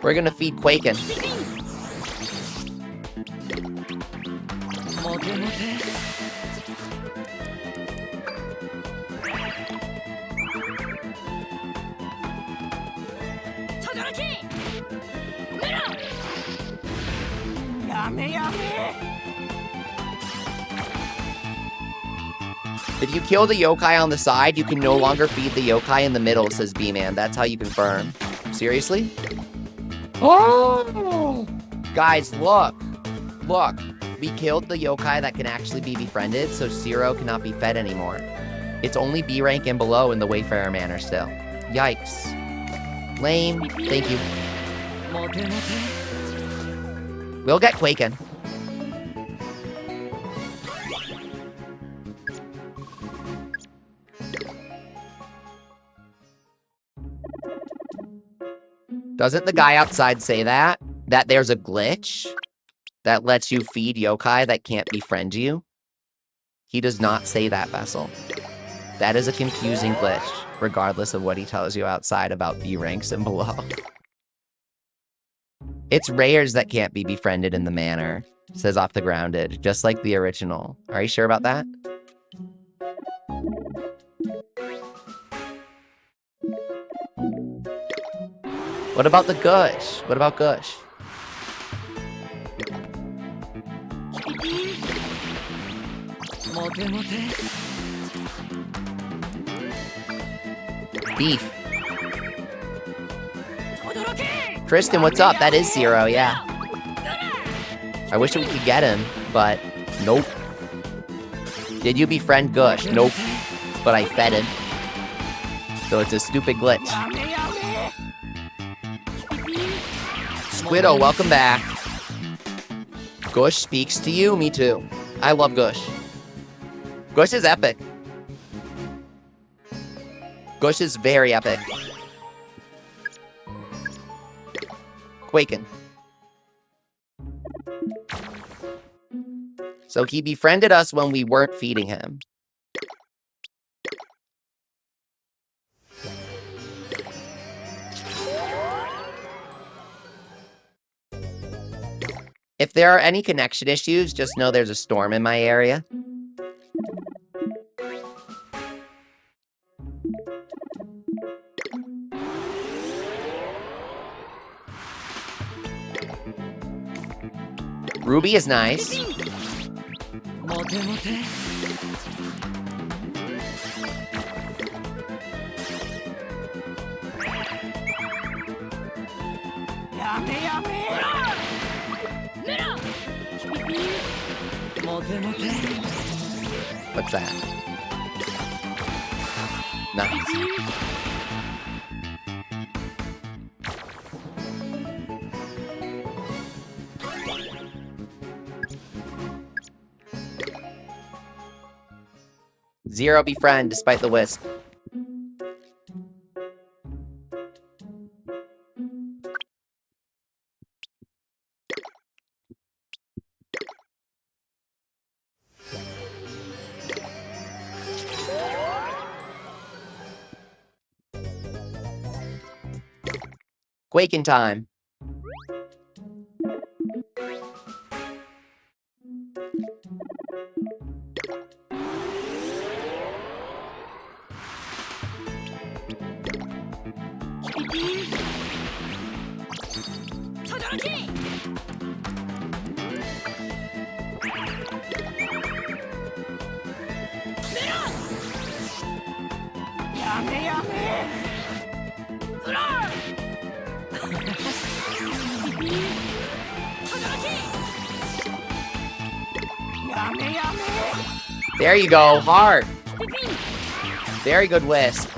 S1: We're gonna feed Quaken. If you kill the yokai on the side, you can no longer feed the yokai in the middle, says B-Man. That's how you confirm. Seriously? Oh! Guys, look. Look. We killed the yokai that can actually be befriended, so Zero cannot be fed anymore. It's only B rank and below in the Wayfarer Manor still. Yikes. Lame. Thank you. We'll get Quaken. Doesn't the guy outside say that? That there's a glitch that lets you feed yokai that can't befriend you? He does not say that, Vessel. That is a confusing glitch, regardless of what he tells you outside about B ranks and below. It's rares that can't be befriended in the manor, says Off the Grounded, just like the original. Are you sure about that? What about the Gush? What about Gush? Beef. Tristan, what's up? That is Zero, yeah. I wish we could get him, but nope. Did you befriend Gush? Nope. But I fed him. So it's a stupid glitch. Squiddo, welcome back. Gush speaks to you? Me too. I love Gush. Gush is epic. Gush is very epic. Quaken. So he befriended us when we weren't feeding him. If there are any connection issues, just know there's a storm in my area. Ruby is nice. What's that? Nice. Zero befriend despite the wisp. Quaking time. There you go, hard. Very good wisp.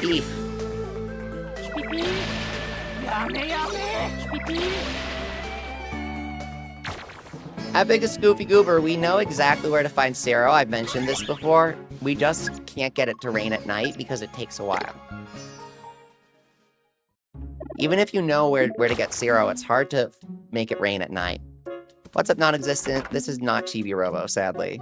S1: Beef. Epic is Goofy Goober. We know exactly where to find Zero. I've mentioned this before. We just can't get it to rain at night because it takes a while. Even if you know where to get Zero, it's hard to make it rain at night. What's up, non-existent? This is not Chibi Robo, sadly.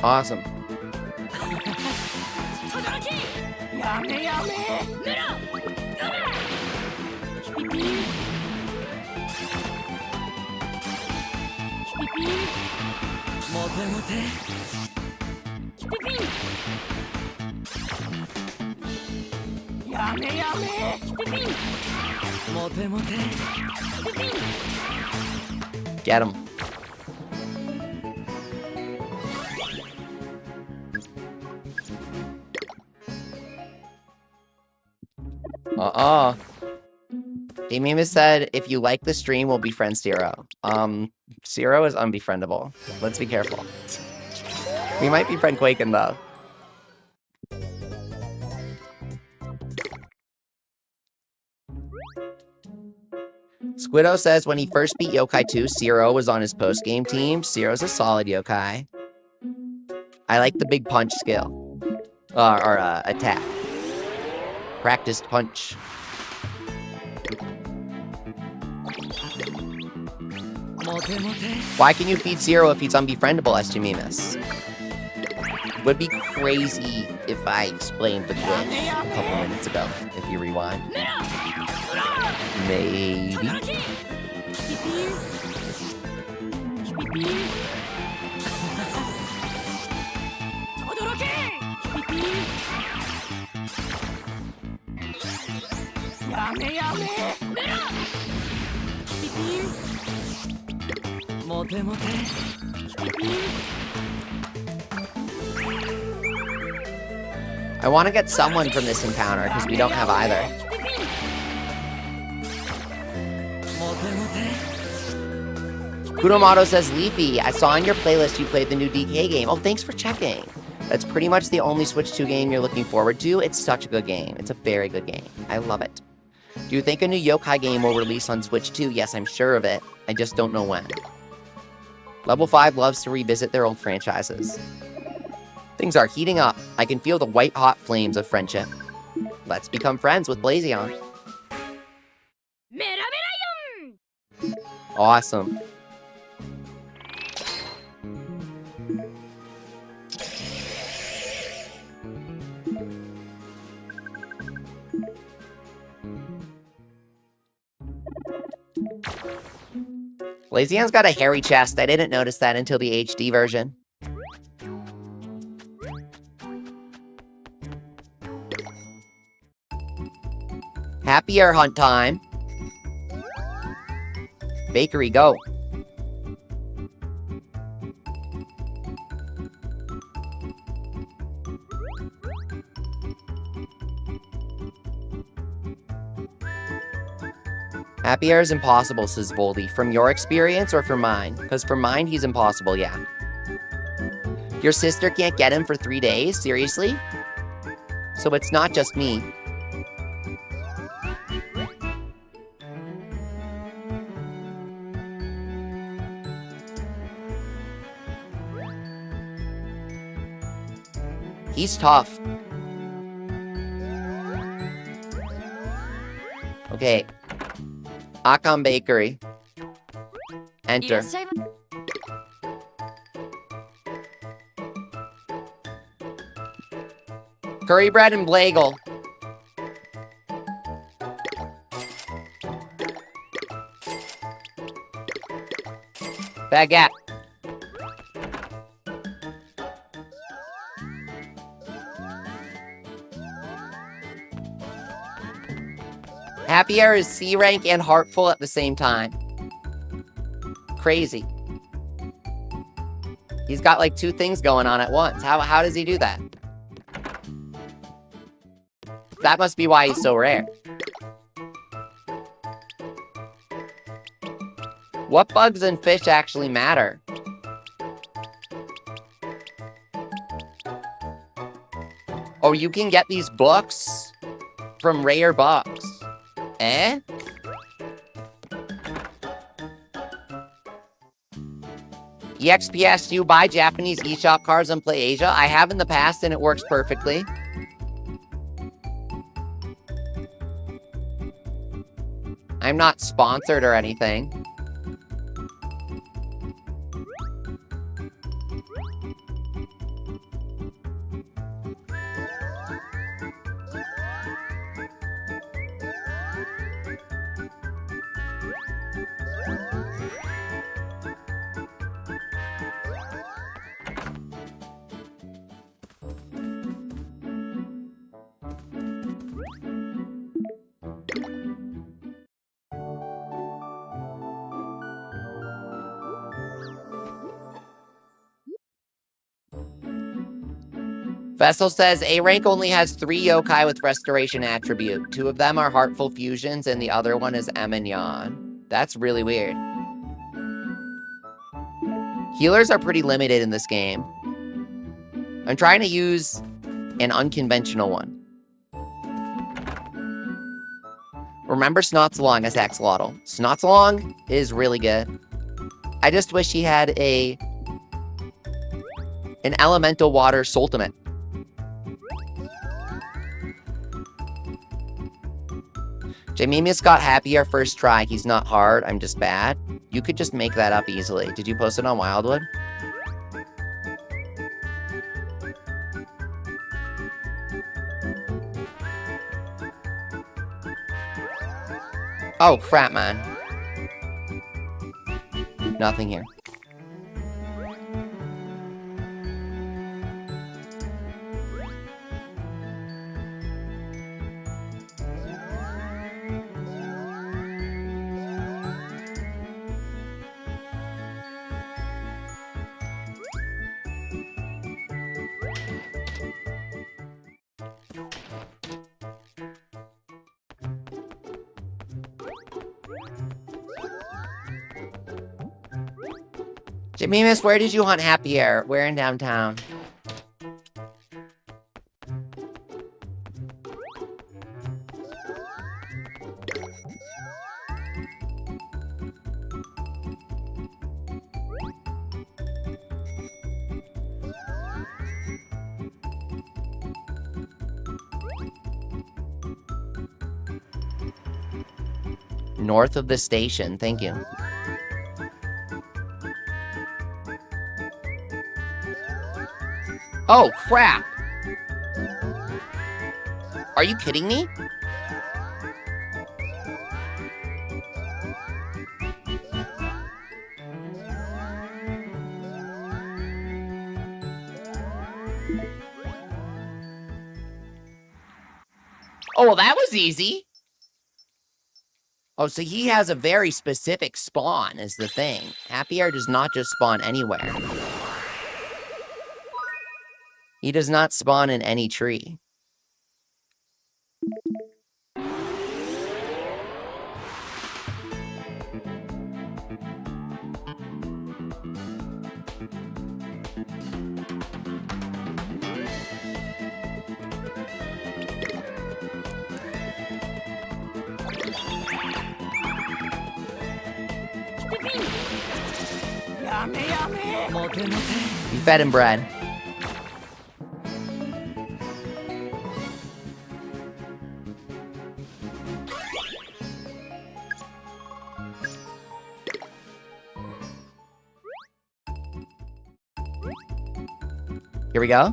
S1: Awesome. Get him. Damien has said, if you like the stream, we'll befriend Zero. Zero is unbefriendable. Let's be careful. We might befriend Quaken, though. Squiddo says when he first beat Yokai 2, Zero was on his post-game team. Zero's a solid yokai. I like the big punch skill. Or attack. Practiced punch. Why can you feed Zero if he's unbefriendable, SGMemus? Would be crazy if I explained the glitch a couple minutes ago, if you rewind. Maybe. I want to get someone from this encounter because we don't have either. Kudomato says, Leafy, I saw on your playlist you played the new DK game. Oh, thanks for checking. That's pretty much the only Switch 2 game you're looking forward to. It's such a good game. It's a very good game. I love it. Do you think a new yokai game will release on Switch 2? Yes, I'm sure of it. I just don't know when. Level 5 loves to revisit their old franchises. Things are heating up. I can feel the white-hot flames of friendship. Let's become friends with Blazion. Awesome. Lazy Ann's got a hairy chest. I didn't notice that until the HD version. Happy Hour hunt time. Bakery, go. Happy Hour is impossible, says Voldy. From your experience or from mine? Because from mine, he's impossible, yeah. Your sister can't get him for 3 days? Seriously? So it's not just me. He's tough. Okay. Akam Bakery. Enter. Curry bread and bagel. Baguette. Happy Hour is C rank and heartful at the same time. Crazy. He's got like 2 things going on at once. How does he do that? That must be why he's so rare. What bugs and fish actually matter? Oh, you can get these books from rare bugs. Eh? EXPS, do you buy Japanese eShop cards on PlayAsia? I have in the past and it works perfectly. I'm not sponsored or anything. Vessel says, A rank only has 3 yokai with restoration attribute. 2 of them are Heartful Fusions, and the other one is Em and Yan. That's really weird. Healers are pretty limited in this game. I'm trying to use an unconventional one. Remember Snotsalong as Axolotl. Snotsalong is really good. I just wish he had an elemental water Soltimate. Jamimius got Happy Hour first try. He's not hard. I'm just bad. You could just make that up easily. Did you post it on Wildwood? Oh, crap, man. Nothing here. Jamimus, where did you hunt Happy Hour? Where in downtown? North of the station, thank you. Oh, crap! Are you kidding me? Oh, well, that was easy. Oh, so he has a very specific spawn is the thing. Happy Air does not just spawn anywhere. He does not spawn in any tree. You fed him bread. Here we go.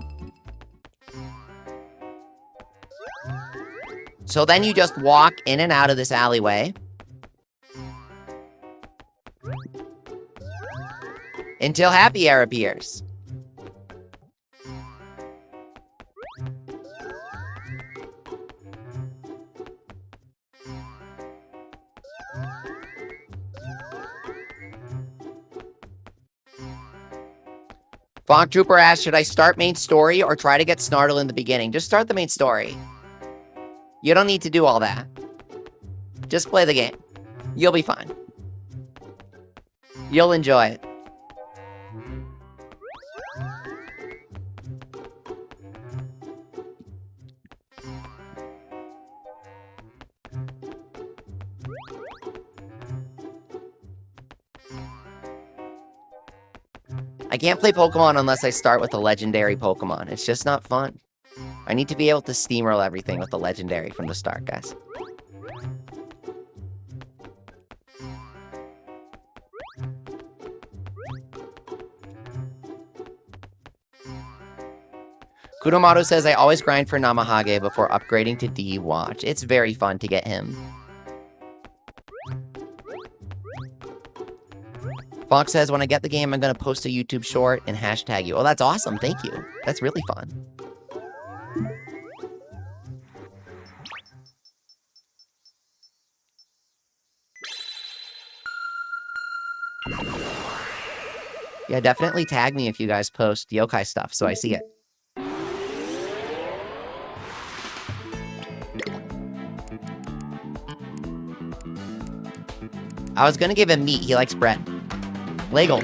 S1: So then you just walk in and out of this alleyway until Happy Air appears. Fog Trooper asks, should I start main story or try to get Snartle in the beginning? Just start the main story. You don't need to do all that. Just play the game. You'll be fine. You'll enjoy it. I can't play Pokemon unless I start with a legendary Pokemon. It's just not fun. I need to be able to steamroll everything with the legendary from the start, guys. Kudomaru says, I always grind for Namahage before upgrading to D Watch. It's very fun to get him. Fox says, when I get the game, I'm going to post a YouTube short and hashtag you. Oh, that's awesome. Thank you. That's really fun. Yeah, definitely tag me if you guys post yokai stuff so I see it. I was going to give him meat. He likes bread. Lego.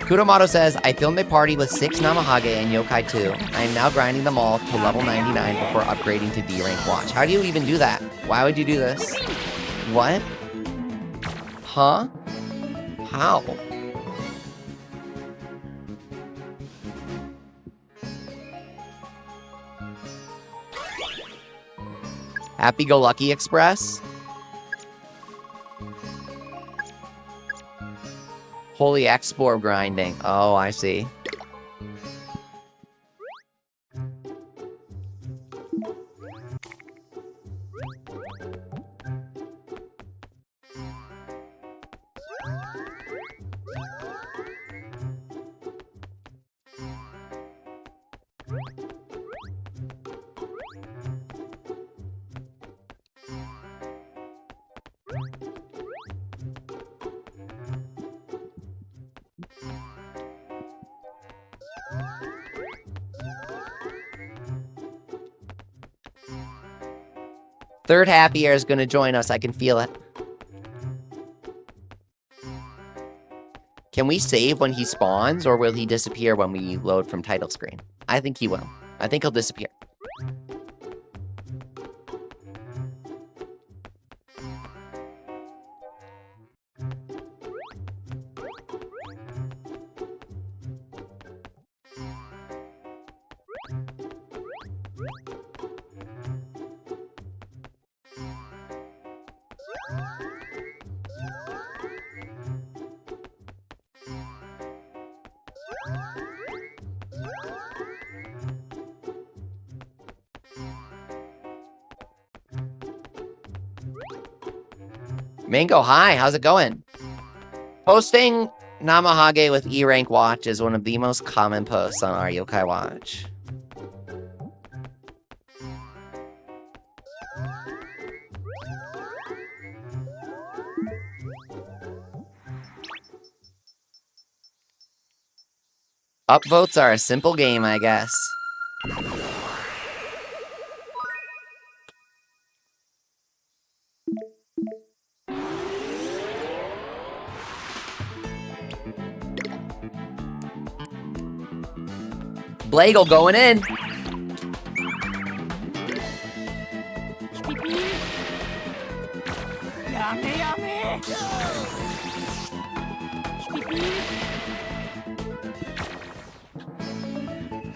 S1: Kudomato says, I filmed a party with 6 Namahage and Yokai 2. I am now grinding them all to level 99 before upgrading to D rank watch. How do you even do that? Why would you do this? What? Huh? How? Happy-go-lucky express? Holy Expor grinding. Oh, I see. Third Happy Air is going to join us. I can feel it. Can we save when he spawns, or will he disappear when we load from title screen? I think he will. I think he'll disappear. Mango, hi, how's it going? Posting Namahage with E-rank watch is one of the most common posts on our Yokai Watch. Upvotes are a simple game, I guess. Blagle going in.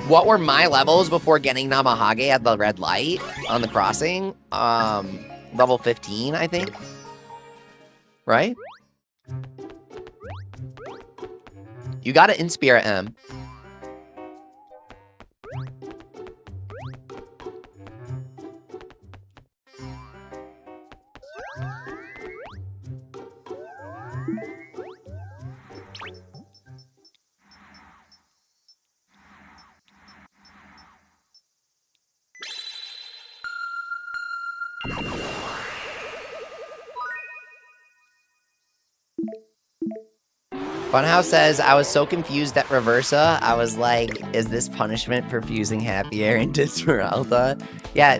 S1: What were my levels before getting Namahage at the red light on the crossing? Level 15, I think. Right? You got it in Spirit M. Funhouse says, I was so confused at Reversa, I was like, is this punishment for fusing Happy Air into Esmeralda? Yeah,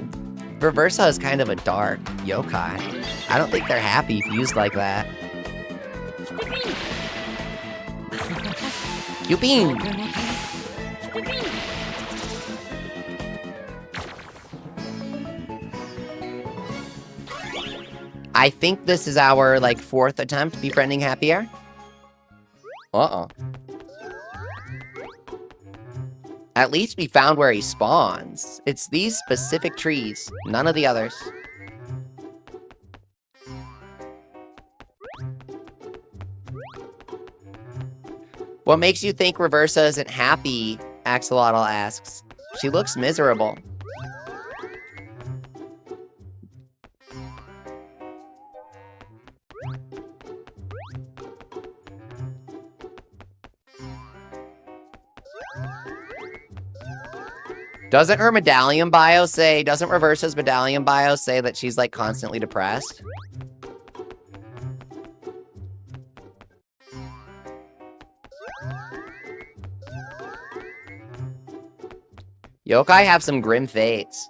S1: Reversa is kind of a dark yokai. I don't think they're happy fused like that. Yupin! I think this is our, like, 4th attempt befriending Happy Air. Uh-oh. At least we found where he spawns. It's these specific trees, none of the others. What makes you think Reversa isn't happy? Axolotl asks. She looks miserable. Doesn't her medallion bio say, doesn't Reversa's medallion bio say that she's, like, constantly depressed? Yokai have some grim fates.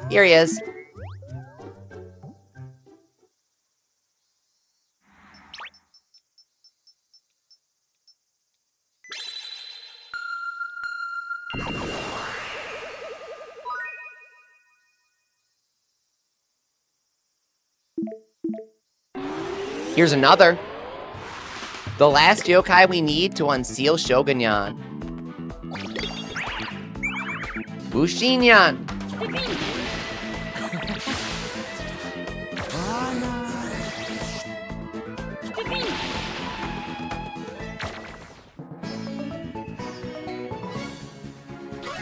S1: Here he is. Here's another. The last yokai we need to unseal Shogun Yan. Bushin Yan.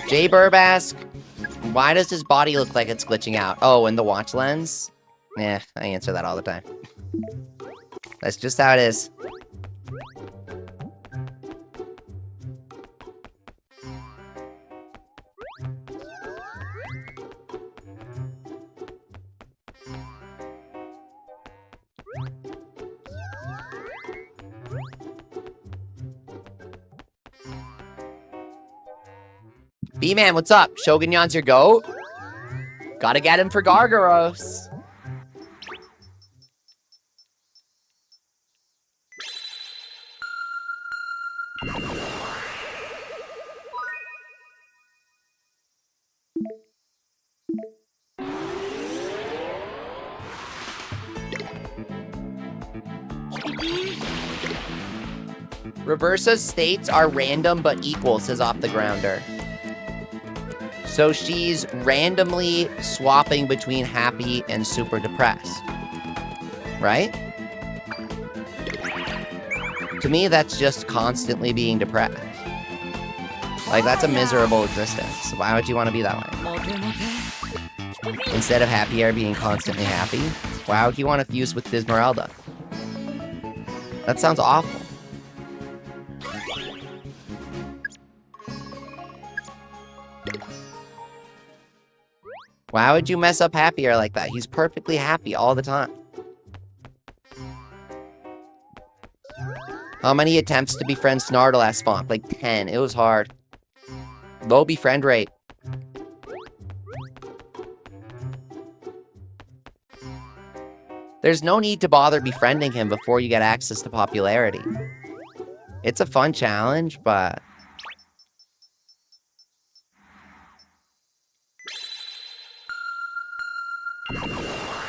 S1: J Burbask, why does his body look like it's glitching out? Oh, and the watch lens? I answer that all the time. That's just how it is. B-Man, what's up? Shogun Yan's your goat? Gotta get him for Gargaros. Reversa's states are random but equal, says Off the Grounder. So she's randomly swapping between happy and super depressed. Right? To me, that's just constantly being depressed. Like, that's a miserable existence. Why would you want to be that way? Instead of Happy Air being constantly happy, why would you want to fuse with Esmeralda? That sounds awful. Why would you mess up Happy Air like that? He's perfectly happy all the time. How many attempts to befriend Snartle asked Fonk? Like 10. It was hard. Low befriend rate. There's no need to bother befriending him before you get access to popularity. It's a fun challenge, but...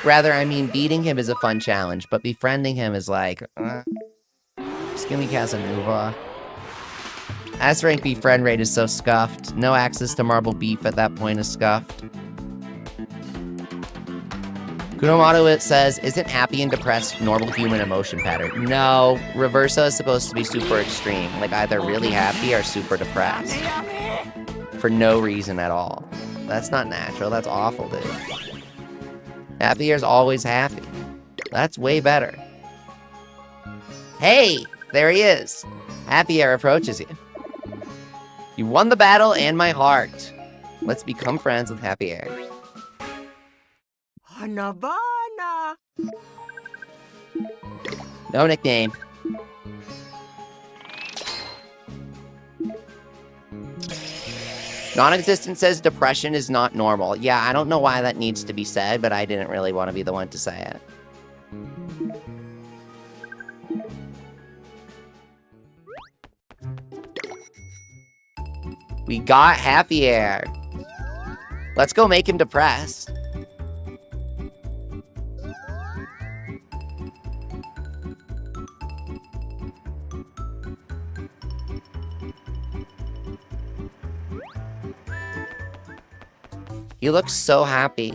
S1: Rather, I mean, beating him is a fun challenge, but befriending him is like... Just give me Casanova. S-rank befriend rate is so scuffed. No access to Marble Beef at that point is scuffed. Kunomoto, it says, isn't happy and depressed normal human emotion pattern? No, Reverso is supposed to be super extreme, like either really happy or super depressed. For no reason at all. That's not natural, that's awful, dude. Happy Air's always happy. That's way better. Hey, there he is. Happy Air approaches you. You won the battle and my heart. Let's become friends with Happy Air.
S2: Hanabana.
S1: No nickname. Non-existent says depression is not normal. Yeah, I don't know why that needs to be said, but I didn't really want to be the one to say it. We got Happy Air. Let's go make him depressed. He looks so happy.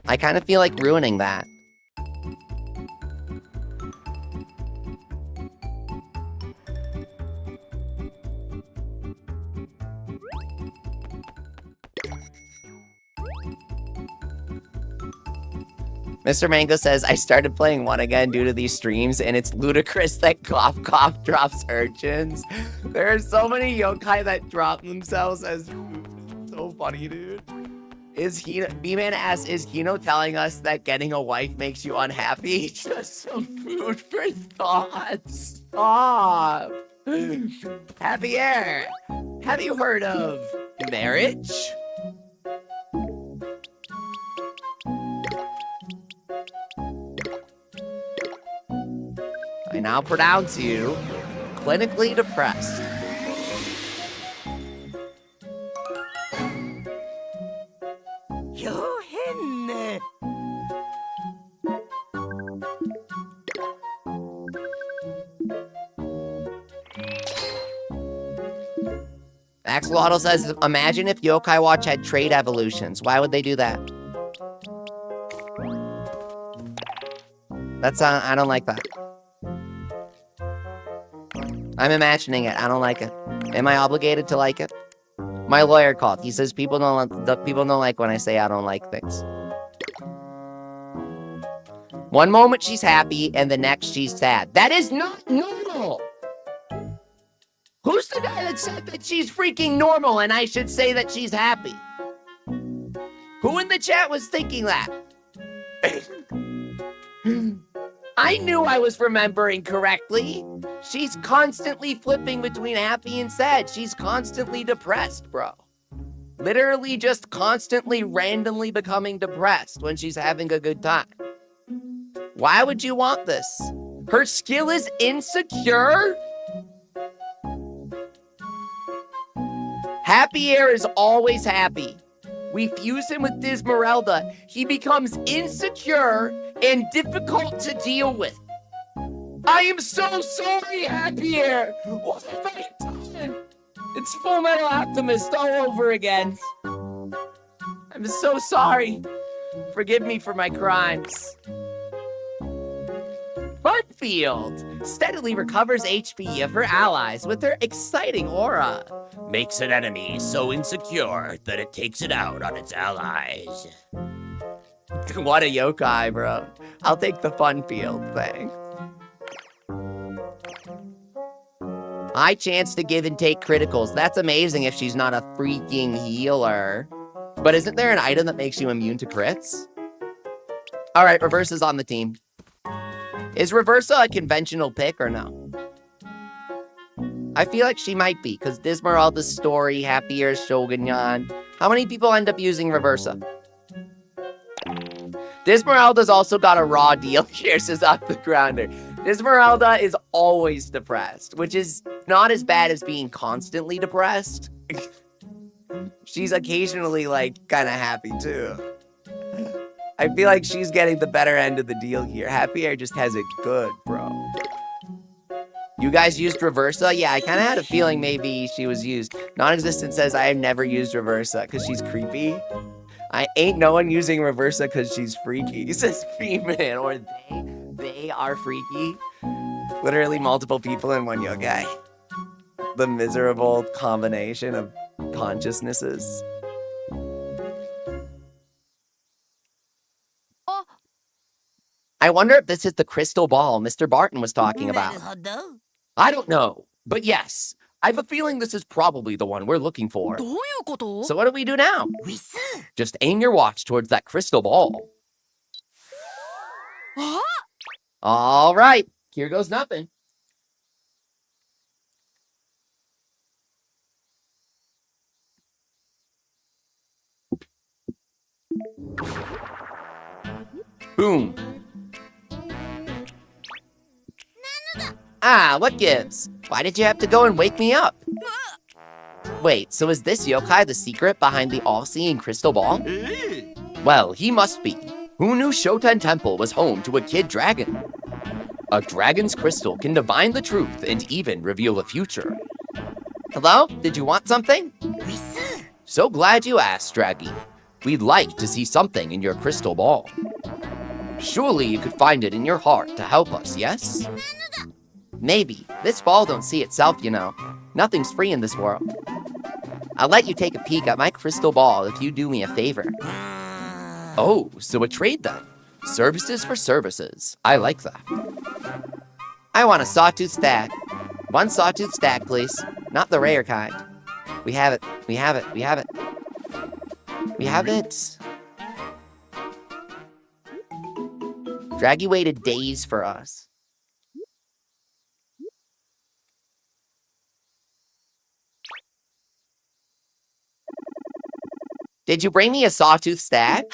S1: I kind of feel like ruining that. Mr. Mango says, I started playing 1 again due to these streams, and it's ludicrous that Cough Cough drops urchins. There are so many yokai that drop themselves as food. It's so funny, dude. B-Man asks, is Hino telling us that getting a wife makes you unhappy? Just some food for thought. Stop. Happy Air. Have you heard of marriage? I now pronounce you clinically depressed.
S2: Yohin.
S1: Axolotl says, imagine if Yokai Watch had trade evolutions. Why would they do that? That's, I don't like that. I'm imagining it. I don't like it. Am I obligated to like it? My lawyer called. He says people don't like when I say I don't like things. One moment she's happy, and the next she's sad. That is not normal! Who's the guy that said that she's freaking normal and I should say that she's happy? Who in the chat was thinking that? I knew I was remembering correctly. She's constantly flipping between happy and sad. She's constantly depressed, bro. Literally just constantly randomly becoming depressed when she's having a good time. Why would you want this? Her skill is insecure? Happy Air is always happy. We fuse him with Dismeralda. He becomes insecure and difficult to deal with. I am so sorry, Happy Air. What have I done? It's Full Metal Alchemist all over again. I'm so sorry. Forgive me for my crimes. Funfield steadily recovers HP of her allies with her exciting aura. Makes an enemy so insecure that it takes it out on its allies. What a yokai, bro. I'll take the Funfield thing. High chance to give and take criticals. That's amazing if she's not a freaking healer. But isn't there an item that makes you immune to crits? All right, Reversa's on the team. Is Reversa a conventional pick or no? I feel like she might be, because Dismeralda's story, Happier, Shogun Yan. How many people end up using Reversa? Dismeralda's also got a raw deal here, says Off the Grounder. Dismeralda is always depressed, which is not as bad as being constantly depressed. She's occasionally, like, kind of happy, too. I feel like she's getting the better end of the deal here. Happier just has it good, bro. You guys used Reversa? Yeah, I kind of had a feeling maybe she was used. Non-existent says, I have never used Reversa because she's creepy. I ain't no one using Reversa because she's freaky, says Freeman, or they are freaky. Literally multiple people in one yokai. The miserable combination of consciousnesses. I wonder if this is the crystal ball Mr. Barton was talking about. I don't know, but yes, I have a feeling this is probably the one we're looking for. So what do we do now? Just aim your watch towards that crystal ball. All right, here goes nothing. Boom. Ah, what gives? Why did you have to go and wake me up? Wait, so is this yokai the secret behind the all-seeing crystal ball? Well, he must be. Who knew Shoten Temple was home to a kid dragon? A dragon's crystal can divine the truth and even reveal the future. Hello? Did you want something? So glad you asked, Draggy. We'd like to see something in your crystal ball. Surely you could find it in your heart to help us, yes? Maybe. This ball don't see itself, you know. Nothing's free in this world. I'll let you take a peek at my crystal ball if you do me a favor. Oh, so a trade then. Services for services. I like that. I want a sawtooth stack. One sawtooth stack, please. Not the rare kind. We have it. We have it. We have it. We have it. Draggy waited days for us. Did you bring me a sawtooth stack?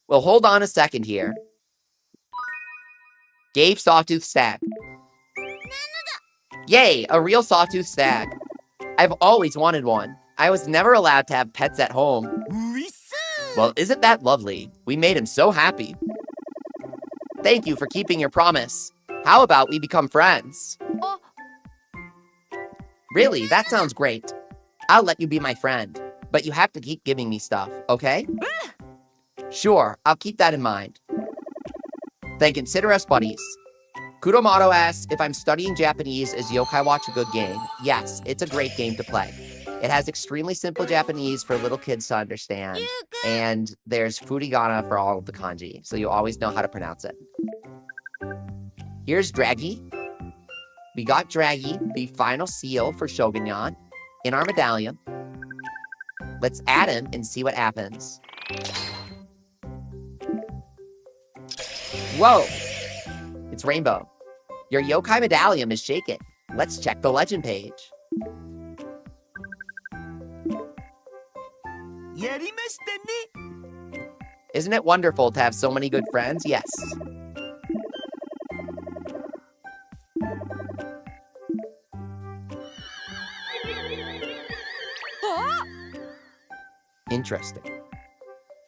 S1: Well, hold on a second here. Gave sawtooth stack. Yay, a real sawtooth stack. I've always wanted one. I was never allowed to have pets at home. Well, isn't that lovely? We made him so happy. Thank you for keeping your promise. How about we become friends? Really, that sounds great. I'll let you be my friend. But you have to keep giving me stuff, okay? Sure, I'll keep that in mind. Then consider us buddies. Kudomoto asks if I'm studying Japanese, is Yokai Watch a good game? Yes, it's a great game to play. It has extremely simple Japanese for little kids to understand. And there's furigana for all of the kanji, so you always know how to pronounce it. Here's Draggy. We got Draggy, the final seal for Shogun Yan, in our medallion. Let's add him and see what happens. Whoa! It's Rainbow. Your yokai medallion is shaken. Let's check the legend page. Isn't it wonderful to have so many good friends? Yes. Interesting.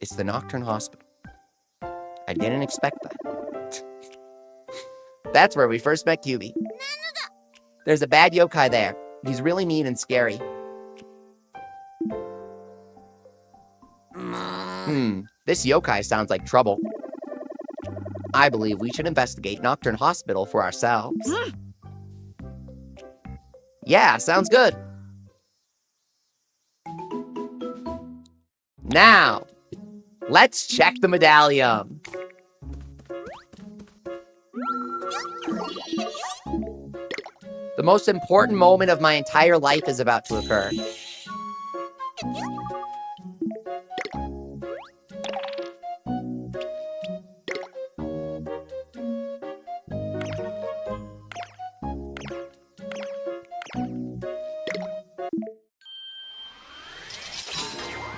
S1: It's the Nocturne Hospital. I didn't expect that. That's where we first met Kyubi. There's a bad yokai there. He's really mean and scary. This yokai sounds like trouble. I believe we should investigate Nocturne Hospital for ourselves. Yeah, sounds good. Now, let's check the medallion. The The most important moment of my entire life is about to occur.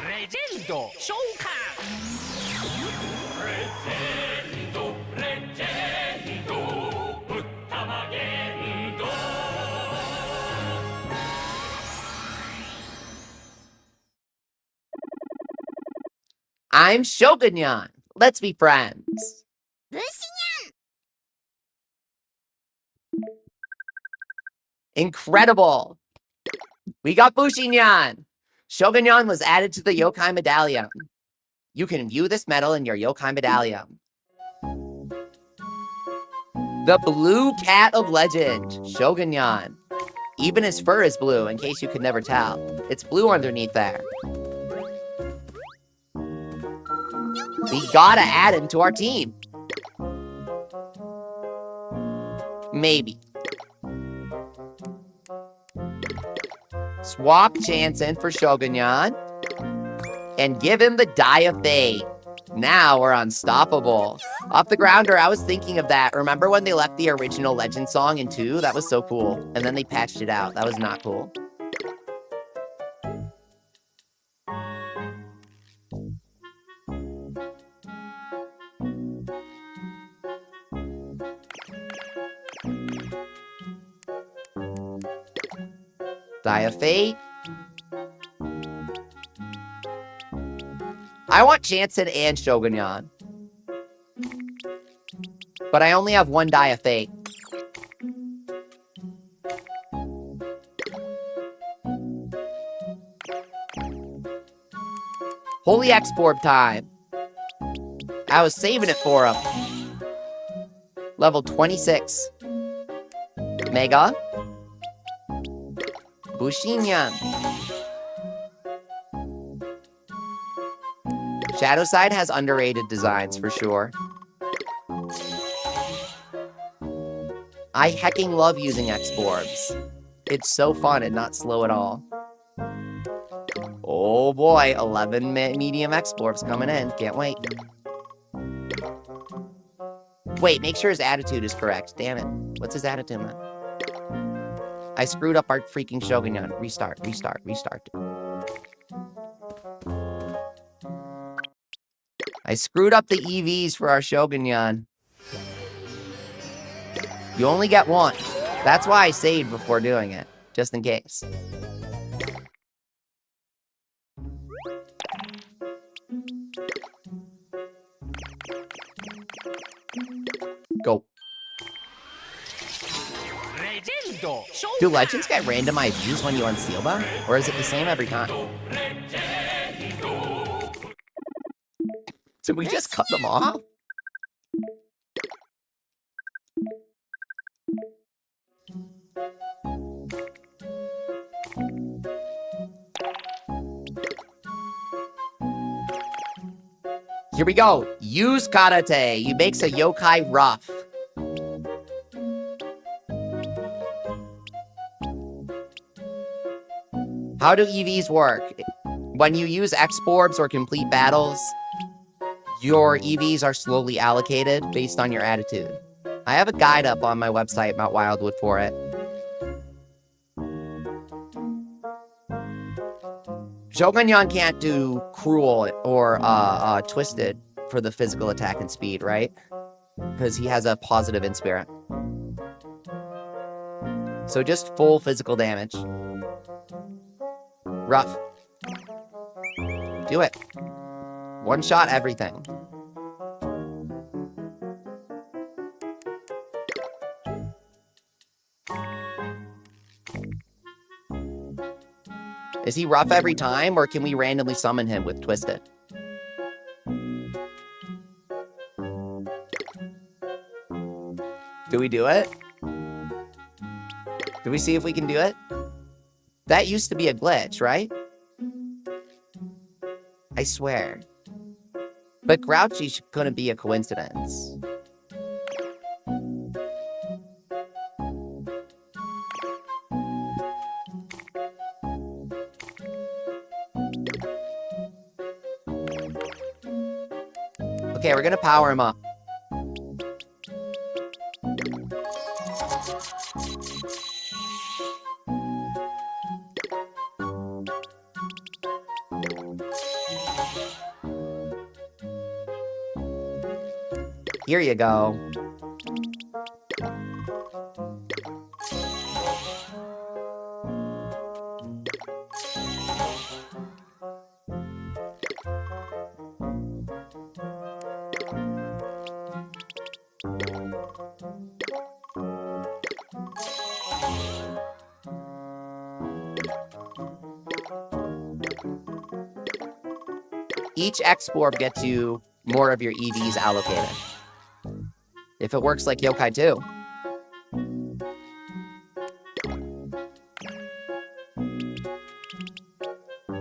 S2: Legendo Shogun.
S1: I'm Shogun Yan. Let's be friends. Incredible! We got Bushinyan! Shogun Yan was added to the Yokai Medallion. You can view this medal in your Yokai Medallion. The Blue Cat of Legend, Shogun Yan. Even his fur is blue, in case you could never tell. It's blue underneath there. We gotta add him to our team. Maybe. Swap Jansen for Shogun Yan. And give him the Die of Fate. Now we're unstoppable. Off the grounder, I was thinking of that. Remember when they left the original Legend song in 2? That was so cool. And then they patched it out. That was not cool. Die of Fate. I want Jansen and Shogun Yan. But I only have one Die of Fate. Holy X-Orb time. I was saving it for him. Level 26. Mega. Bushinyan. Shadowside has underrated designs for sure. I hecking love using X-Orbs. It's so fun and not slow at all. Oh boy, 11 medium X-Orbs coming in. Can't wait. Wait, make sure his attitude is correct. Damn it. What's his attitude, man? I screwed up our freaking Shogun Yan. Restart, restart, restart. I screwed up the EVs for our Shogun Yan. You only get one. That's why I saved before doing it, just in case. Go. Do legends get randomized views when you unseal them? Or is it the same every time? Did we just cut them off? Here we go. Use karate. You makes a yokai rough. How do EVs work? When you use X-Orbs or complete battles, your EVs are slowly allocated based on your attitude. I have a guide up on my website about Wildwood for it. Shogun Yan can't do Cruel or Twisted for the physical attack and speed, right? Because he has a positive in spirit. So just full physical damage. Rough. Do it. One shot everything. Is he rough every time, or can we randomly summon him with Twisted? Do we do it? Do we see if we can do it? That used to be a glitch, right? I swear. But Grouchy couldn't be a coincidence. Okay, we're gonna power him up. Here you go. Each X-Orb gets you more of your EVs allocated. If it works like Yokai 2.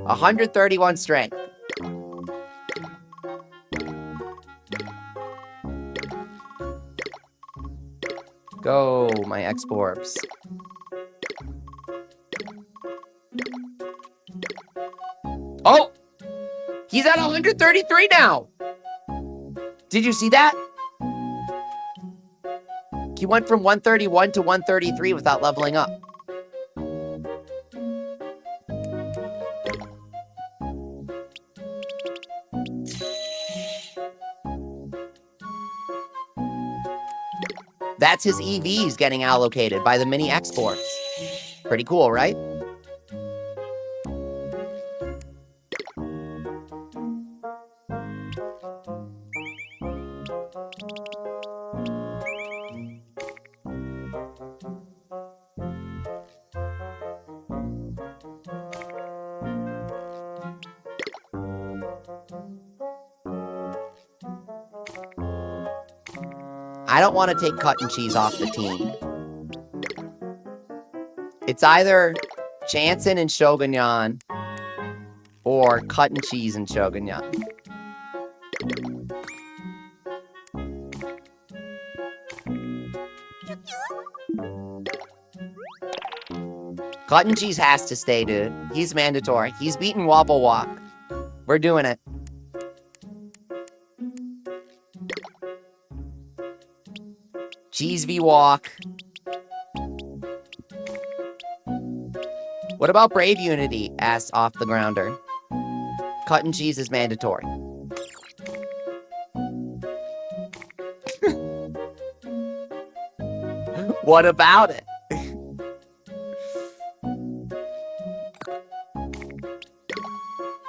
S1: $131 strength. Go, my X-Orbs. Oh! He's at 133 now! Did you see that? He went from 131 to 133 without leveling up. That's his EVs getting allocated by the mini X-Orbs. Pretty cool, right? I don't want to take Cut and Cheese off the team. It's either Chanson and Shogun Yan or Cut and Cheese and Shogun Yan. Cut and Cheese has to stay, dude. He's mandatory. He's beaten Wobble Walk. We're doing it. Cheese v Walk. What about Brave Unity? Asked Off the Grounder. Cut and Cheese is mandatory. What about it?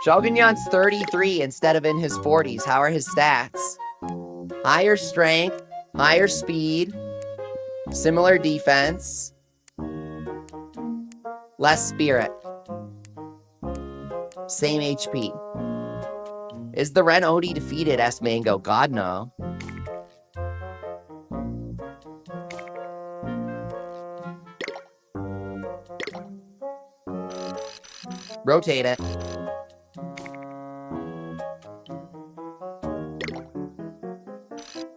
S1: Shogun Yan's 33 instead of in his 40s. How are his stats? Higher strength, higher speed, similar defense, less spirit, same HP. Is the Ren Odie defeated? Asked Mango. God, no. Rotate it.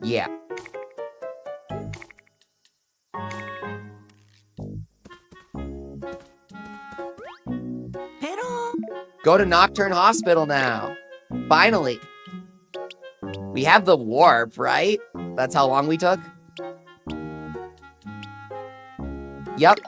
S1: Yeah. Go to Nocturne Hospital now. Finally. We have the warp, right? That's how long we took? Yep.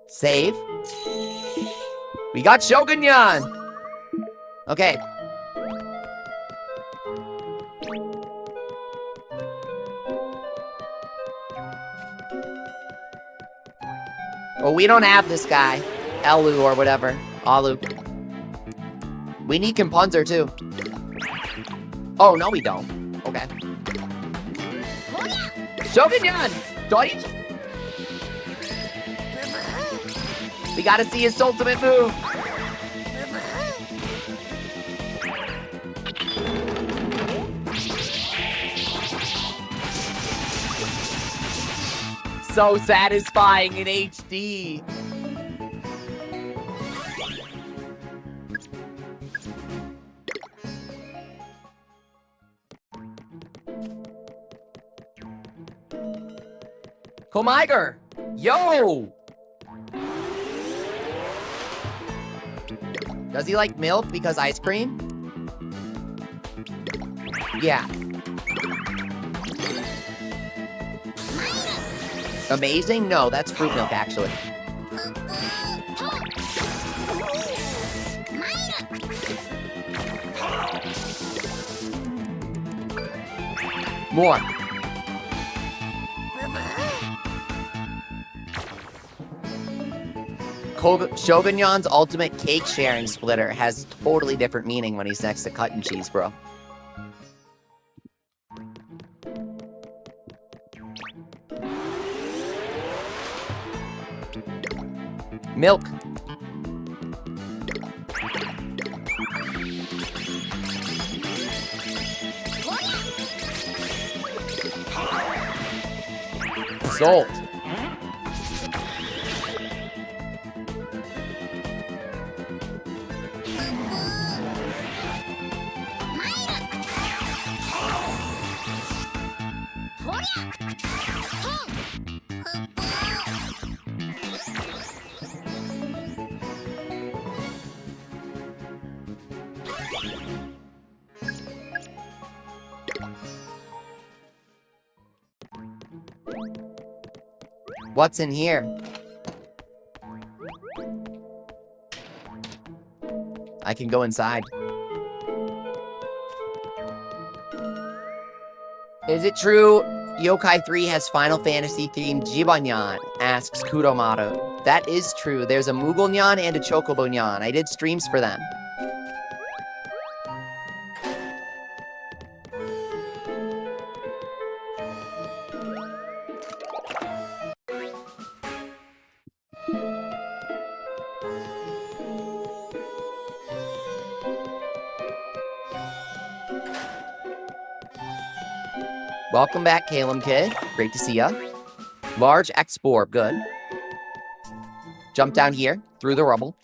S1: Save. We got Shogun Yan. Okay. Well, we don't have this guy. Elu or whatever. Alu. We need Compunzer too. Oh, no we don't. Okay. Shogun Yan! Deutsch! We gotta see his ultimate move. So satisfying in HD. Komiger! Yo! Does he like milk because ice cream? Yeah. Amazing? No, that's fruit milk, actually. More. Shogun Yan's ultimate cake sharing splitter has totally different meaning when he's next to cut and cheese, bro. Milk. Salt. What's in here? I can go inside. Is it true Yokai 3 has Final Fantasy themed Jiban Yan? Asks Kudomaru. That is true. There's a Moogle Nyan and a Chocobo Nyan. I did streams for them. Welcome back, Calum Kid. Great to see ya. Large X-Borb, good. Jump down here, through the rubble.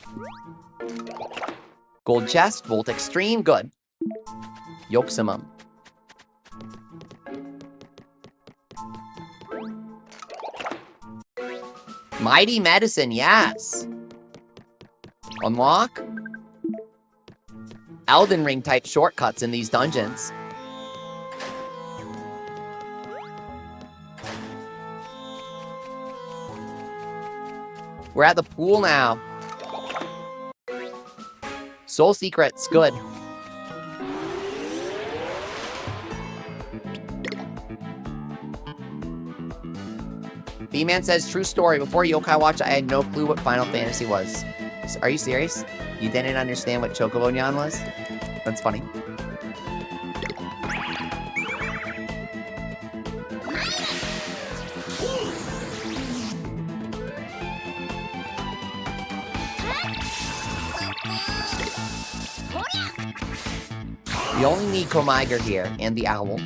S1: Gold chest, Volt Extreme, good. Yoximum. Mighty Medicine, yes. Unlock. Elden Ring type shortcuts in these dungeons. We're at the pool now. Soul Secrets, good. B-Man says, true story. Before Yokai Watch, I had no clue what Final Fantasy was. Are you serious? You didn't understand what Chocobo Nyan was? That's funny. We only need Komiger here, and the owl.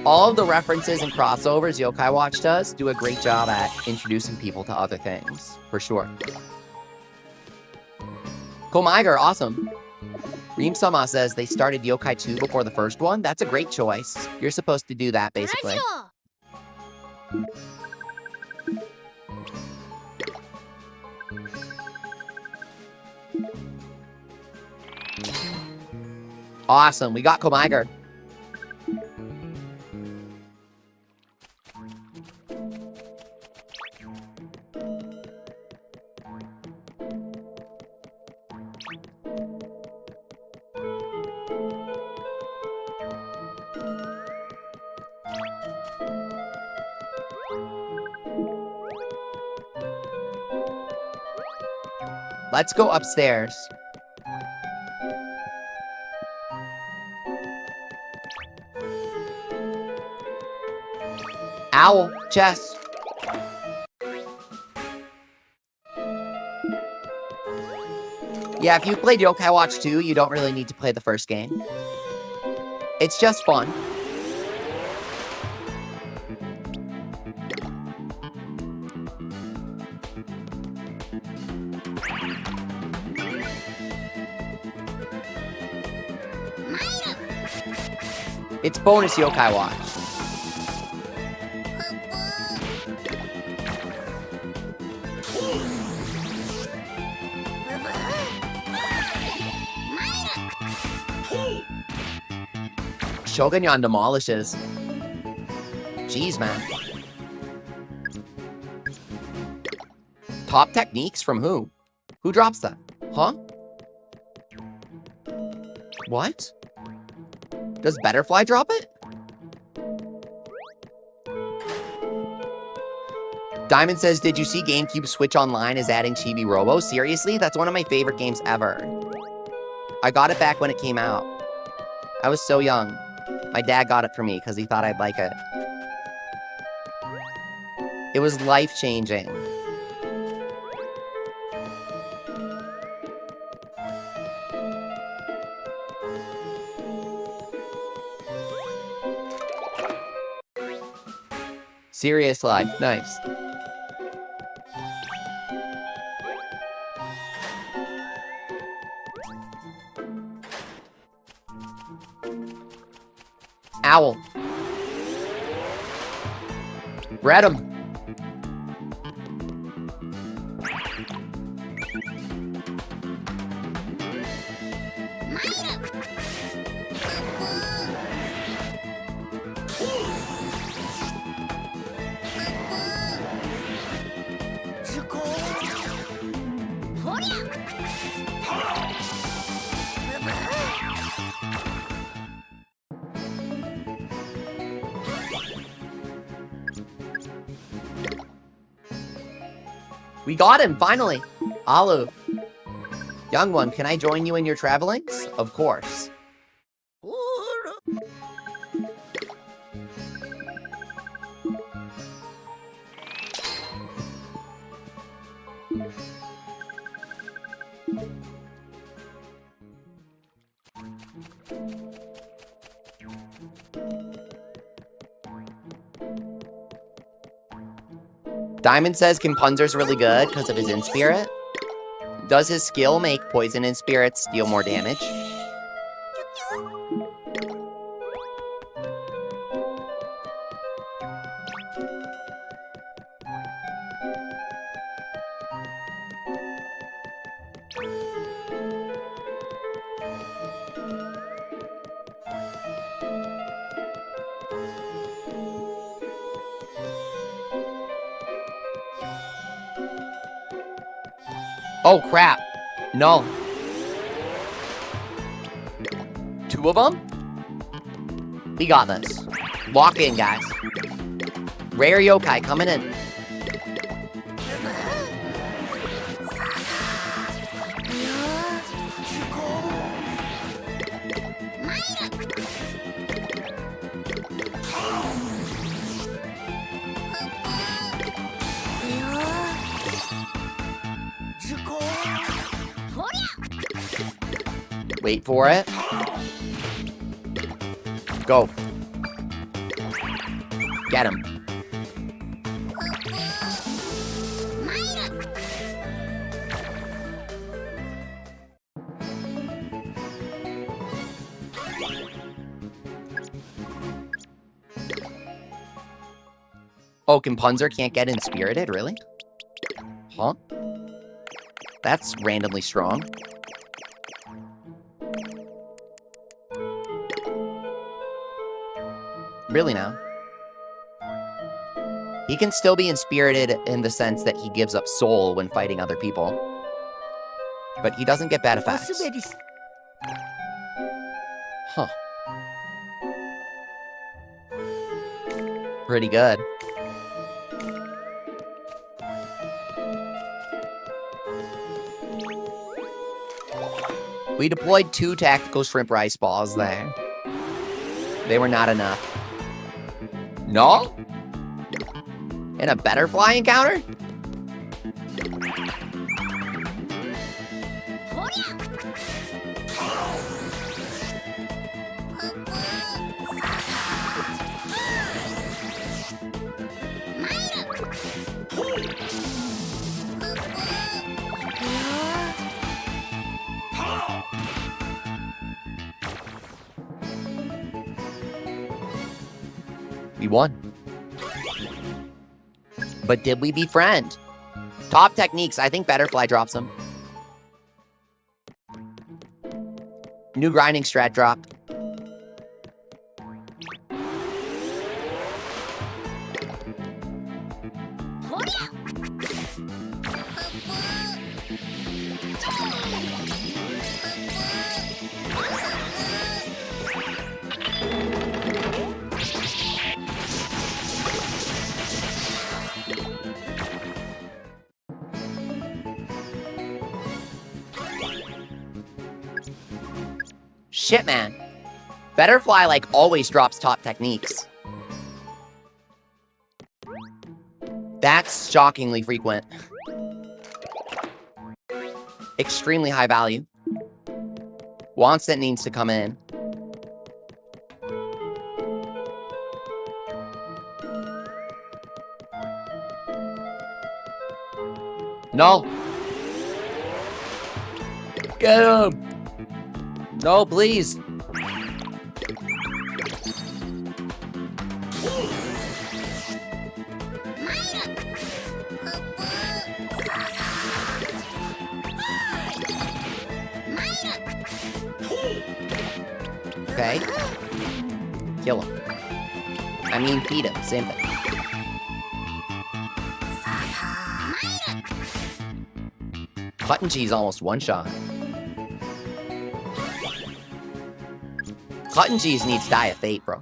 S1: All of the references and crossovers Yokai Watch does do a great job at introducing people to other things, for sure. Komiger, awesome. Reem-sama says they started Yokai 2 before the first one. That's a great choice. You're supposed to do that, basically. Awesome, we got Komiger. Let's go upstairs. Owl, chest. Yeah, if you played Yokai Watch 2, you don't really need to play the first game. It's just fun. It's bonus yokai watch. Shogun Yan demolishes. Jeez, man. Top techniques from who? Who drops that? Huh? What? Does Betterfly drop it? Diamond says, did you see GameCube Switch Online is adding Chibi Robo? Seriously? That's one of my favorite games ever. I got it back when it came out. I was so young. My dad got it for me because he thought I'd like it. It was life-changing. Serious life. Nice. Owl. Read him. We got him, finally! Alu. Young one, can I join you in your travelings? Of course. Diamond says Compunzer's really good because of his In-Spirit. Does his skill make Poison In-Spirits deal more damage? Oh, crap. No. Two of them? We got this. Lock in, guys. Rare yokai coming in. Wait for it. Go. Get him. Oh, Compunzer can't get Inspirited, really? Huh? That's randomly strong. Really now. He can still be Inspirited in the sense that he gives up soul when fighting other people. But he doesn't get bad effects. Huh. Pretty good. We deployed 2 tactical shrimp rice balls there. They were not enough. No? In a Betterfly encounter? We won. But did we befriend? Top techniques. I think Betterfly drops them. New grinding strat drop. Shit, man. Betterfly, like, always drops top techniques. That's shockingly frequent. Extremely high value. Wanstant needs to come in. No. Get him. No, please. Okay. Kill him. I mean, feed him. Same thing. Cut and cheese almost one shot. Cut and cheese needs Die of Fate, bro.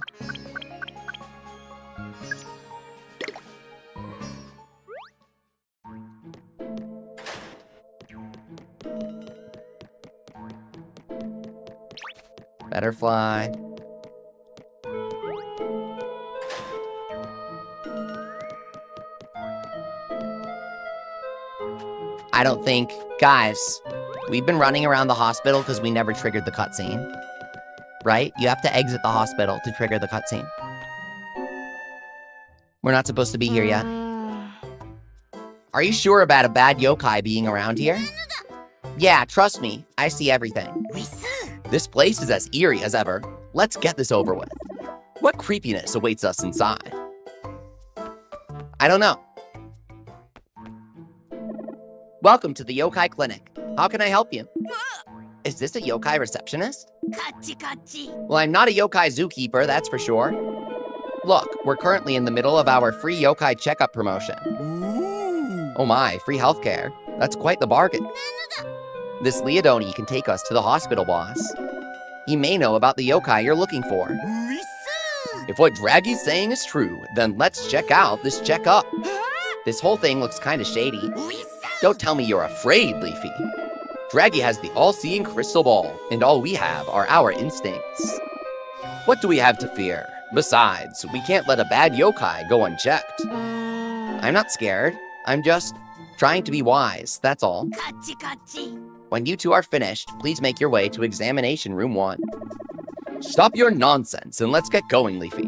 S1: Betterfly. I don't think... Guys, we've been running around the hospital because we never triggered the cutscene. Right? You have to exit the hospital to trigger the cutscene. We're not supposed to be here yet. Are you sure about a bad yokai being around here? Yeah, trust me. I see everything. This place is as eerie as ever. Let's get this over with. What creepiness awaits us inside? I don't know. Welcome to the yokai clinic. How can I help you? Is this a yokai receptionist? Well, I'm not a yokai zookeeper, that's for sure. Look, we're currently in the middle of our free yokai checkup promotion. Oh my, free healthcare. That's quite the bargain. This Leodoni can take us to the hospital boss. He may know about the yokai you're looking for. If what Draggy's saying is true, then let's check out this checkup. This whole thing looks kind of shady. Don't tell me you're afraid, Leafy. Draggy has the all-seeing crystal ball, and all we have are our instincts. What do we have to fear? Besides, we can't let a bad yokai go unchecked. I'm not scared. I'm just trying to be wise, that's all. When you two are finished, please make your way to examination room 1. Stop your nonsense and let's get going, Leafy.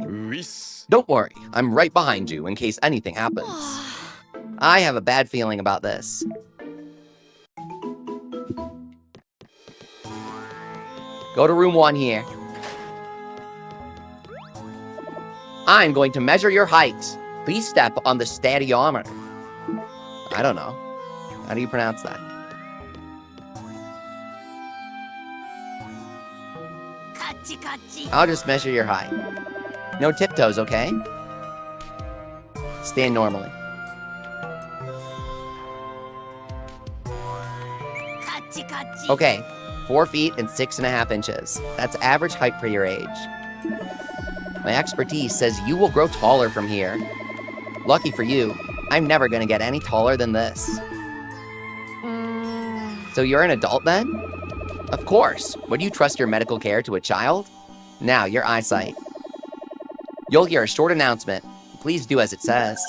S1: Don't worry, I'm right behind you in case anything happens. I have a bad feeling about this. Go to room 1 here. I'm going to measure your height. Please step on the stadiometer. I don't know. How do you pronounce that? I'll just measure your height. No tiptoes, okay? Stand normally. Okay, 4 feet and 6.5 inches. That's average height for your age. My expertise says you will grow taller from here. Lucky for you, I'm never gonna get any taller than this. So you're an adult then? Of course. Would you trust your medical care to a child? Now, your eyesight. You'll hear a short announcement. Please do as it says.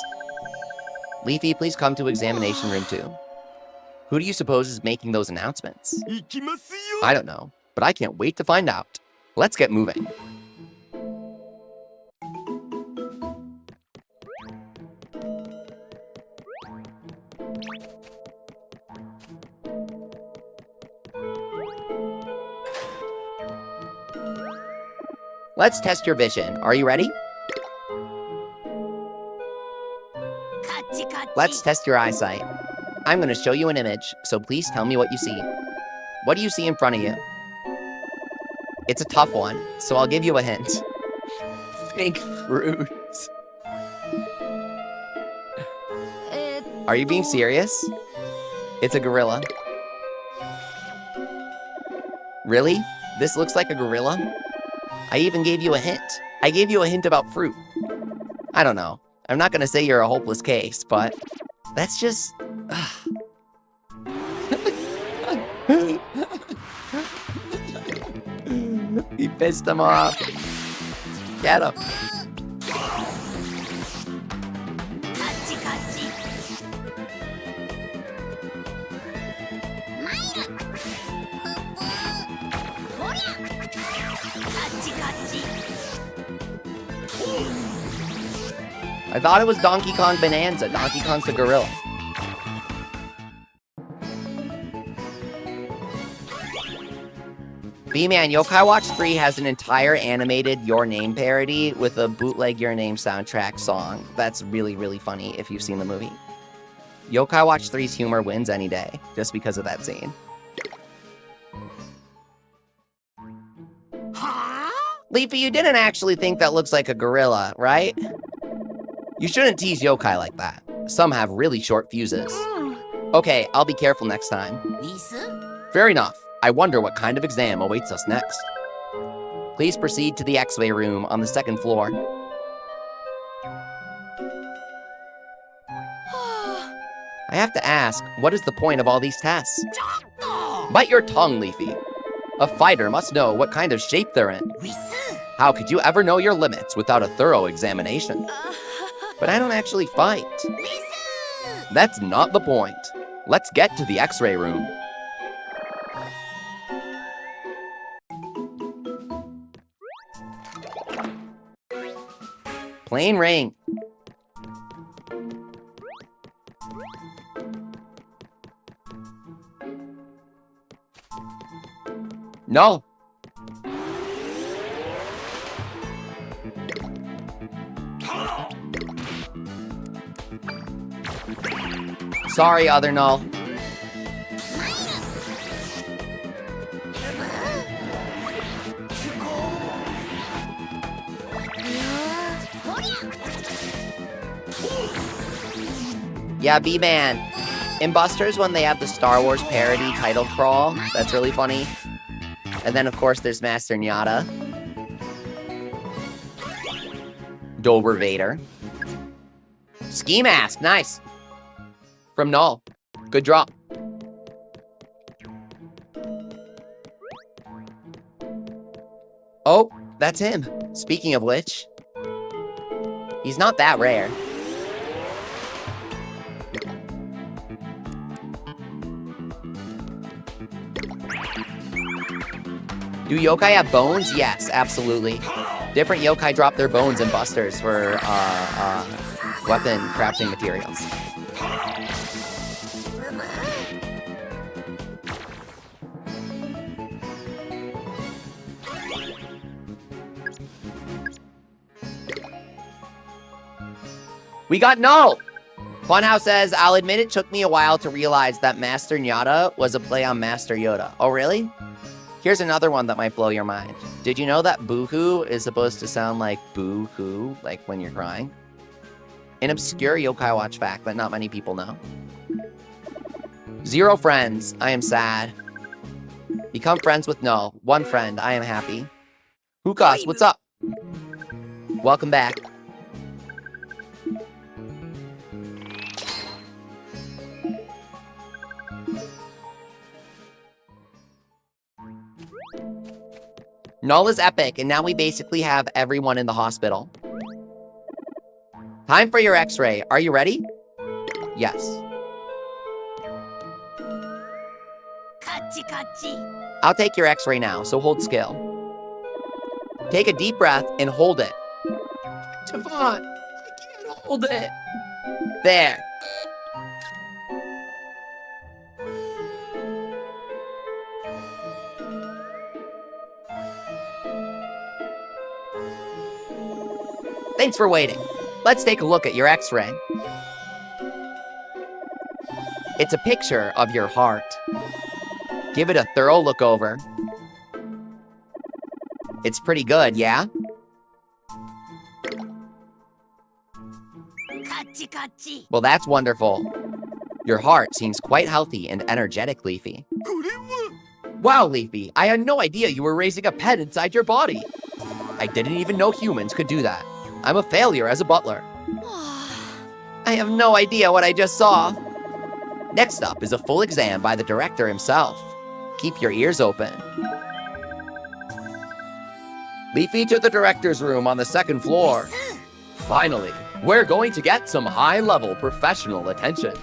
S1: Leafy, please come to examination room 2. Who do you suppose is making those announcements? I don't know, but I can't wait to find out. Let's get moving. Let's test your vision. Are you ready? Let's test your eyesight. I'm going to show you an image, so please tell me what you see. What do you see in front of you? It's a tough one, so I'll give you a hint. Fake fruit. Are you being serious? It's a gorilla. Really? This looks like a gorilla? I even gave you a hint. I gave you a hint about fruit. I don't know. I'm not gonna say you're a hopeless case, but that's just... He pissed him off. Get him. I thought it was Donkey Kong Bonanza. Donkey Kong's a gorilla. B-Man, Yokai Watch 3 has an entire animated Your Name parody with a bootleg Your Name soundtrack song. That's really, really funny if you've seen the movie. Yokai Watch 3's humor wins any day, just because of that scene. Leafy, you didn't actually think that looks like a gorilla, right? You shouldn't tease yokai like that. Some have really short fuses. Okay, I'll be careful next time. Fair enough. I wonder what kind of exam awaits us next. Please proceed to the X-ray room on the second floor. I have to ask, what is the point of all these tests? Bite your tongue, Leafy. A fighter must know what kind of shape they're in. How could you ever know your limits without a thorough examination? But I don't actually fight. That's not the point. Let's get to the X-ray room. Plain ring. No. Sorry, other null. Yeah, B-Man. In Busters, when they have the Star Wars parody title crawl, that's really funny. And then, of course, there's Master Nyata. Dober Vader. Ski Mask, nice. From Null. Good draw. Oh, that's him. Speaking of which, he's not that rare. Do yokai have bones? Yes, absolutely. Different yokai drop their bones in Busters for weapon crafting materials. We got Null! Funhouse says, I'll admit it took me a while to realize that Master Nyata was a play on Master Yoda. Oh, really? Here's another one that might blow your mind. Did you know that boo-hoo is supposed to sound like boo-hoo, like when you're crying? An obscure Yokai Watch fact that not many people know. 0 friends, I am sad. Become friends with Null. 1 friend, I am happy. Hukas, what's up? Welcome back. Null is epic, and now we basically have everyone in the hospital. Time for your X-ray. Are you ready? Yes. I'll take your X-ray now, so hold still. Take a deep breath and hold it. Devon, I can't hold it. There. Thanks for waiting. Let's take a look at your X-ray. It's a picture of your heart. Give it a thorough look over. It's pretty good, yeah? Well, that's wonderful. Your heart seems quite healthy and energetic, Leafy. Wow, Leafy, I had no idea you were raising a pet inside your body. I didn't even know humans could do that. I'm a failure as a butler. I have no idea what I just saw. Next up is a full exam by the director himself. Keep your ears open. Leafy to the director's room on the second floor. Finally, we're going to get some high-level professional attention.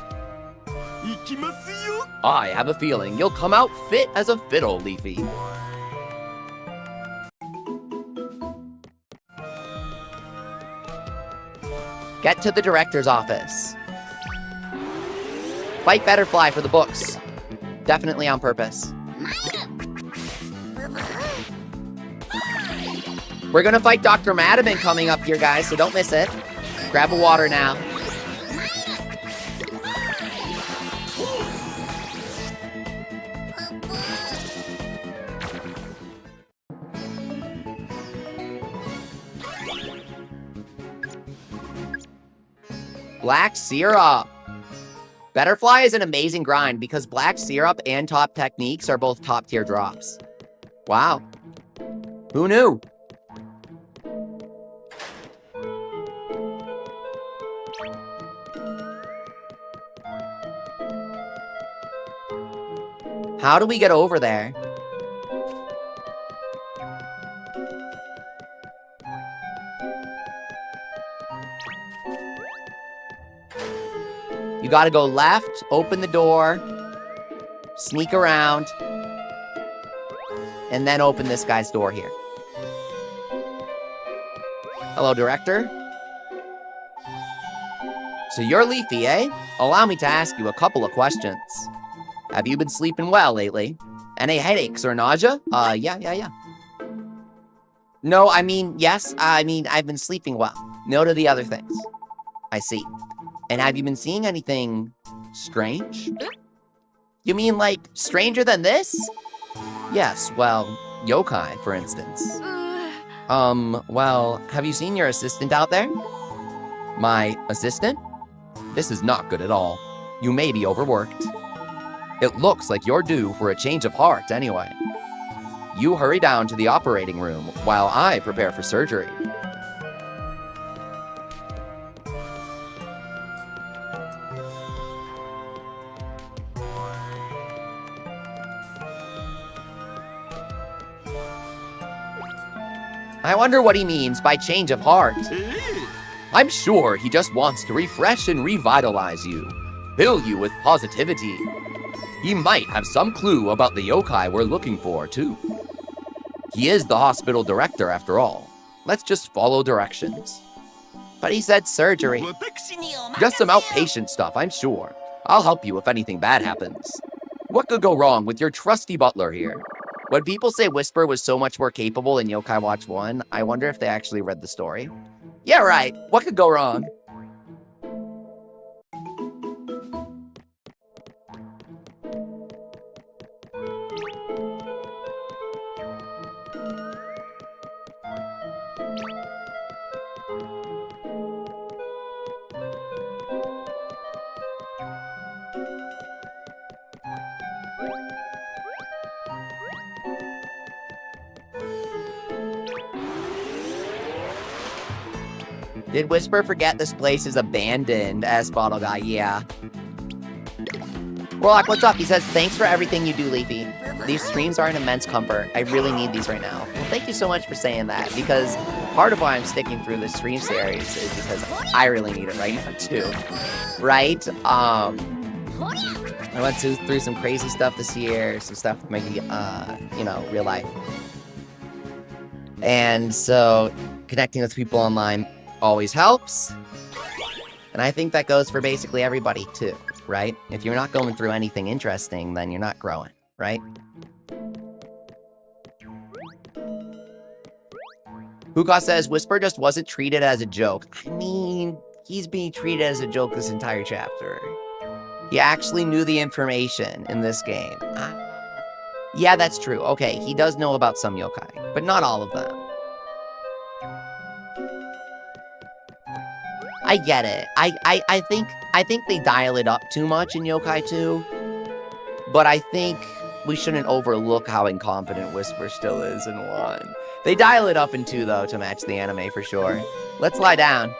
S1: I have a feeling you'll come out fit as a fiddle, Leafy. Get to the director's office. Fight Betterfly for the books. Definitely on purpose. We're gonna fight Dr. Madaman coming up here, guys, so don't miss it. Grab a water now. Black syrup. Betterfly is an amazing grind because black syrup and top techniques are both top tier drops. Wow. Who knew? How do we get over there? You gotta go left, open the door, sneak around, and then open this guy's door here. Hello, director. So you're Leafy, eh? Allow me to ask you a couple of questions. Have you been sleeping well lately? Any headaches or nausea? Yeah. No, I mean, yes. I've been sleeping well. No to the other things. I see. And have you been seeing anything strange? You mean, like, stranger than this? Yes, well, yokai, for instance. Well, have you seen your assistant out there? My assistant? This is not good at all. You may be overworked. It looks like you're due for a change of heart anyway. You hurry down to the operating room while I prepare for surgery. I wonder what he means by change of heart. I'm sure he just wants to refresh and revitalize you, fill you with positivity. He might have some clue about the yokai we're looking for, too. He is the hospital director, after all. Let's just follow directions. But he said surgery. Just some outpatient stuff, I'm sure. I'll help you if anything bad happens. What could go wrong with your trusty butler here? When people say Whisper was so much more capable in Yokai Watch 1, I wonder if they actually read the story. Yeah, right. What could go wrong? Did Whisper forget this place is abandoned? As Bottle Guy, yeah. Warlock, what's up? He says, thanks for everything you do, Leafy. These streams are an immense comfort. I really need these right now. Well, thank you so much for saying that, because part of why I'm sticking through this stream series is because I really need it right now, too. Right? I went through some crazy stuff this year, some stuff with my, real life. And so, connecting with people online always helps. And I think that goes for basically everybody too, right? If you're not going through anything interesting, then you're not growing, right? Huka says, Whisper just wasn't treated as a joke. I mean, he's being treated as a joke this entire chapter. He actually knew the information in this game. Yeah, that's true. Okay, he does know about some yokai, but not all of them. I get it. I think they dial it up too much in Yokai 2, but I think we shouldn't overlook how incompetent Whisper still is in 1. They dial it up in 2, though, to match the anime for sure. Let's lie down.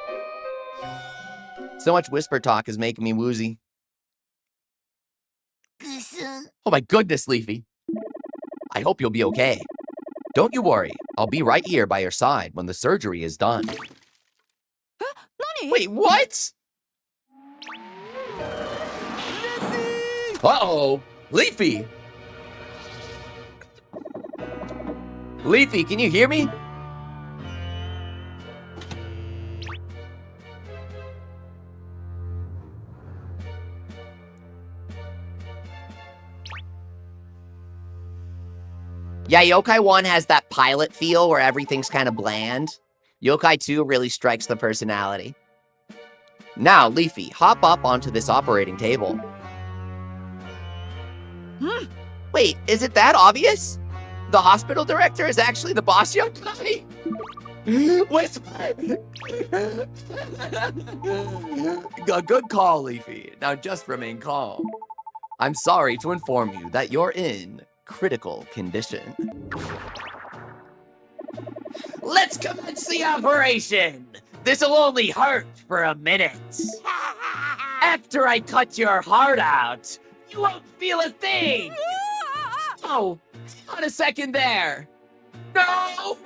S1: So much Whisper talk is making me woozy. Oh my goodness, Leafy. I hope you'll be okay. Don't you worry. I'll be right here by your side when the surgery is done. Wait, what? Uh-oh. Leafy! Leafy, can you hear me? Yeah, Yokai 1 has that pilot feel where everything's kind of bland. Yokai 2 really strikes the personality. Now, Leafy, hop up onto this operating table. Wait, is it that obvious? The hospital director is actually the boss yokai? Whisper! Good call, Leafy. Now just remain calm. I'm sorry to inform you that you're in critical condition. Let's commence the operation! This'll only hurt for a minute. After I cut your heart out, you won't feel a thing! Oh, on a second there. No!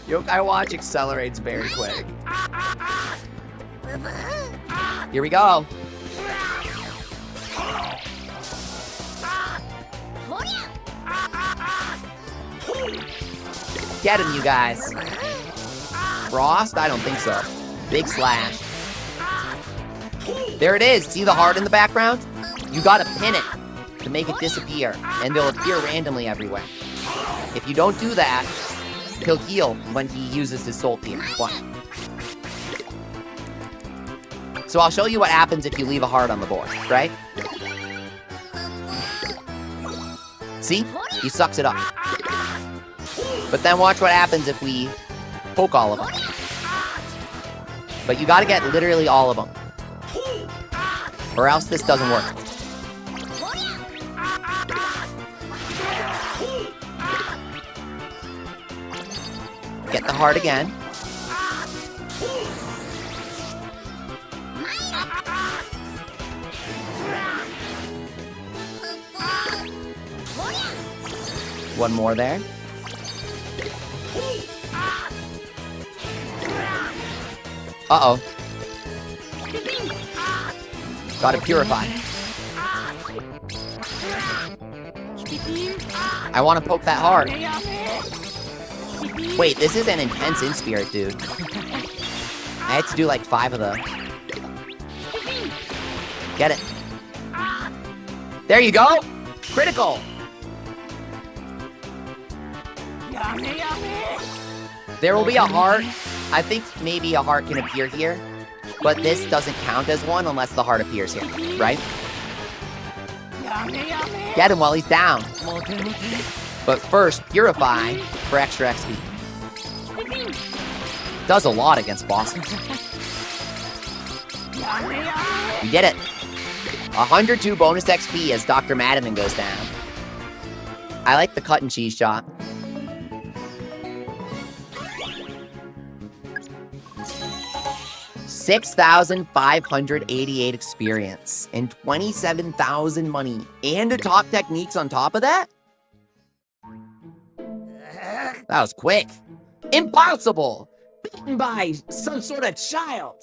S1: Yokai Watch accelerates very quick. Here we go. Get him, you guys. Frost? I don't think so. Big slash. There it is. See the heart in the background? You gotta pin it to make it disappear, and they'll appear randomly everywhere. If you don't do that, he'll heal when he uses his soul tier. Watch. So I'll show you what happens if you leave a heart on the board, right? See? He sucks it up. But then watch what happens if we poke all of them. But you gotta get literally all of them, or else this doesn't work. Get the heart again. One more there. Uh-oh. Gotta purify. I want to poke that heart. Wait, this is an intense in spirit, dude. I had to do like 5 of them. Get it. There you go! Critical! There will be a heart. I think maybe a heart can appear here, but this doesn't count as one unless the heart appears here, right? Get him while he's down. But first, purify for extra XP. Does a lot against bosses. We did it. 102 bonus XP as Dr. Madaman goes down. I like the cut and cheese shot. $6,588 experience and 27,000 money and a top techniques on top of that? That was quick. Impossible! Beaten by some sort of child.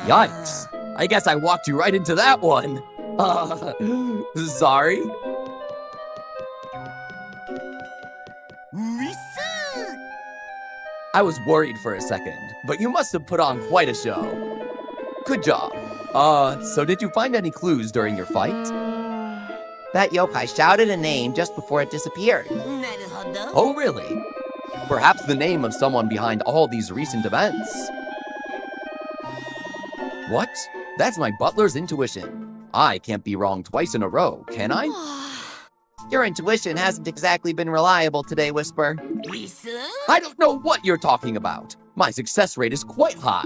S1: Yikes. I guess I walked you right into that one. Sorry. I was worried for a second, but you must have put on quite a show. Good job. So did you find any clues during your fight? That yokai shouted a name just before it disappeared.
S2: なるほど。
S1: Oh, really? Perhaps the name of someone behind all these recent events. What? That's my butler's intuition. I can't be wrong twice in a row, can I? Your intuition hasn't exactly been reliable today, Whisper.
S2: ウィス
S1: I don't know what you're talking about. My success rate is quite high.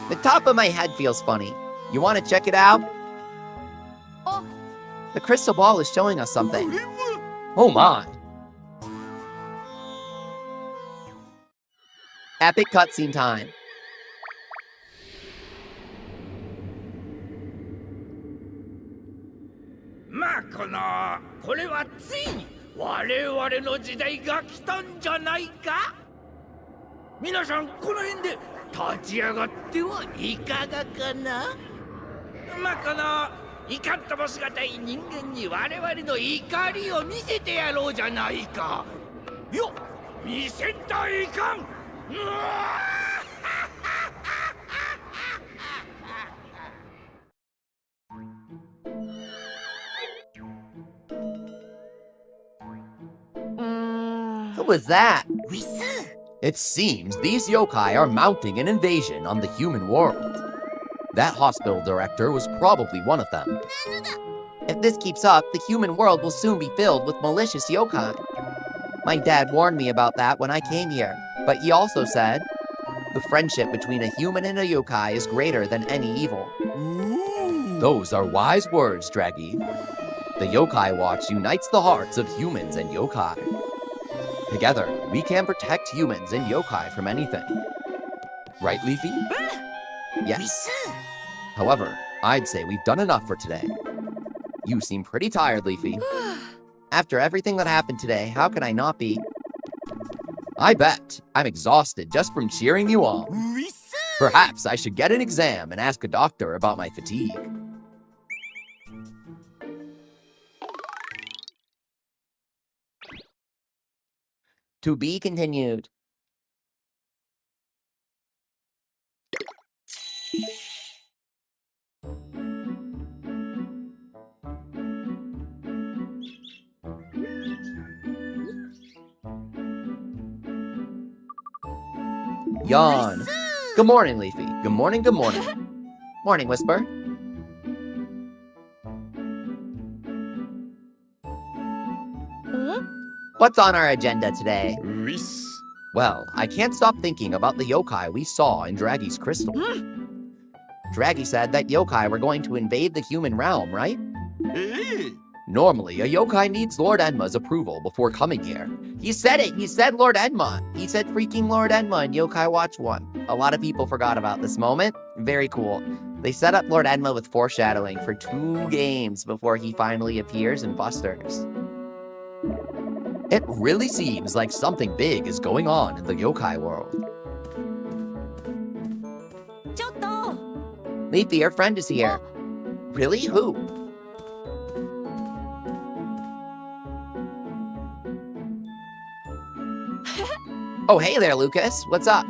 S1: The top of my head feels funny. You want to check it out? The crystal ball is showing us something. Oh my. Epic cutscene time.
S3: まあこれはついに我々の時代が来たんじゃないか。皆さんこの辺で立ち上がってはいかがかな。まあ怒ったもしがたい人間に我々の怒りを見せてやろうじゃないか。よっ見せたいかん。うわ
S1: Who was that?
S2: ウィス
S1: It seems these yokai are mounting an invasion on the human world. That hospital director was probably one of them. If this keeps up, the human world will soon be filled with malicious yokai. My dad warned me about that when I came here, but he also said, the friendship between a human and a yokai is greater than any evil. Those are wise words, Draggy. The Yokai Watch unites the hearts of humans and yokai. Together, we can protect humans and yokai from anything. Right, Leafy?
S2: ウィ
S1: Yes.
S2: ス
S1: However, I'd say we've done enough for today. You seem pretty tired, Leafy. After everything that happened today, how can I not be? I bet I'm exhausted just from cheering you on.
S2: ウィス
S1: Perhaps I should get an exam and ask a doctor about my fatigue. To be continued. Yawn. Good morning, Leafy. Good morning, good morning. Morning, Whisper. What's on our agenda today?
S3: ウィス
S1: Well, I can't stop thinking about the yokai we saw in Draggy's crystal. Draggy said that yokai were going to invade the human realm, right?
S3: ええ
S1: Normally, a yokai needs Lord Enma's approval before coming here. He said it! He said Lord Enma! He said freaking Lord Enma in Yokai Watch 1. A lot of people forgot about this moment. Very cool. They set up Lord Enma with foreshadowing for 2 games before he finally appears in Busters. It really seems like something big is going on in the yokai world.
S2: ちょっと
S1: Leafy, your friend is here. Really? Who? Oh, hey there, Lucas. What's up?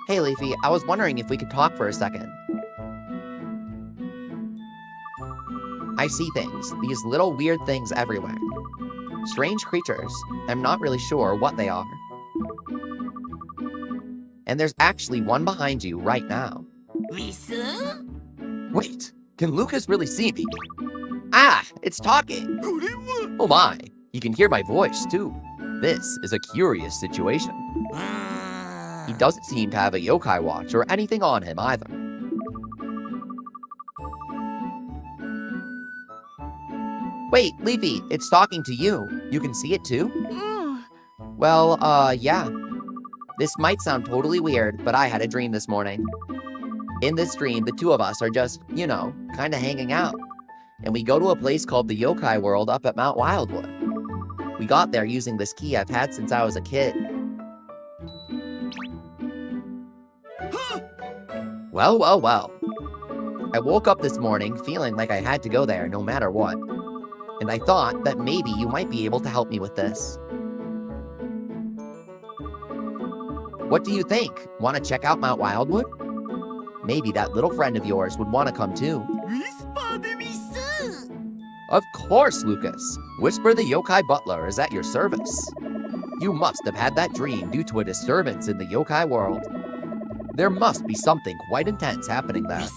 S1: Hey, Leafy, I was wondering if we could talk for a second. I see things, these little weird things everywhere. Strange creatures. I'm not really sure what they are. And there's actually one behind you right now.
S2: ウィス
S1: Wait, can Lucas really see me? Ah, it's talking.
S3: これは
S1: Oh my, he can hear my voice too. This is a curious situation.
S2: うーん
S1: He doesn't seem to have a yokai watch or anything on him either. Wait, Leafy, it's talking to you. You can see it too?
S2: うん
S1: Well, yeah. This might sound totally weird, but I had a dream this morning. In this dream, the two of us are just, you know, kinda hanging out. And we go to a place called the Yokai World up at Mount Wildwood. We got there using this key I've had since I was a kid. Well, well, well. I woke up this morning feeling like I had to go there no matter what. And I thought that maybe you might be able to help me with this. What do you think? Want to check out Mount Wildwood? maybe that little friend of yours would want to come too.
S2: ウィスパーでミス
S1: Of course, Lucas. Whisper the yokai butler is at your service. You must have had that dream due to a disturbance in the yokai world. There must be something quite intense happening
S2: ミ
S1: there.
S2: ス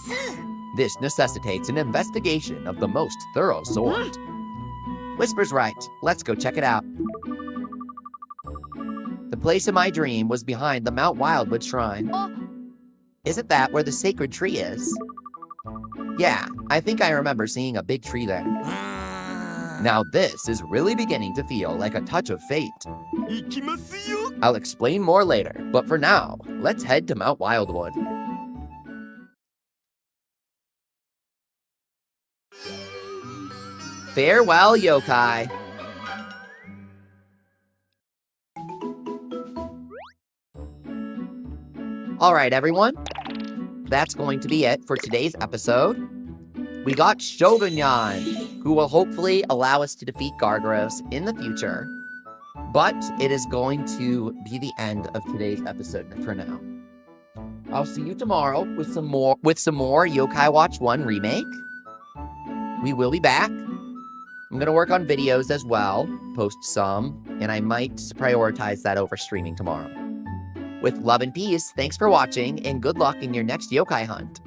S1: This necessitates an investigation of the most thorough sort. Whisper's right. Let's go check it out. The place in my dream was behind the Mount Wildwood Shrine. Isn't that where the sacred tree is? Yeah, I think I remember seeing a big tree there. Now this is really beginning to feel like a touch of fate.
S2: 行きますよ
S1: I'll explain more later, but for now, let's head to Mount Wildwood. Farewell, yokai. All right, everyone. That's going to be it for today's episode. We got Shogun Yan, who will hopefully allow us to defeat Gargaros in the future. But it is going to be the end of today's episode for now. I'll see you tomorrow with some more Yokai Watch 1 remake. We will be back. I'm going to work on videos as well, post some, and I might prioritize that over streaming tomorrow. With love and peace, thanks for watching, and good luck in your next yokai hunt.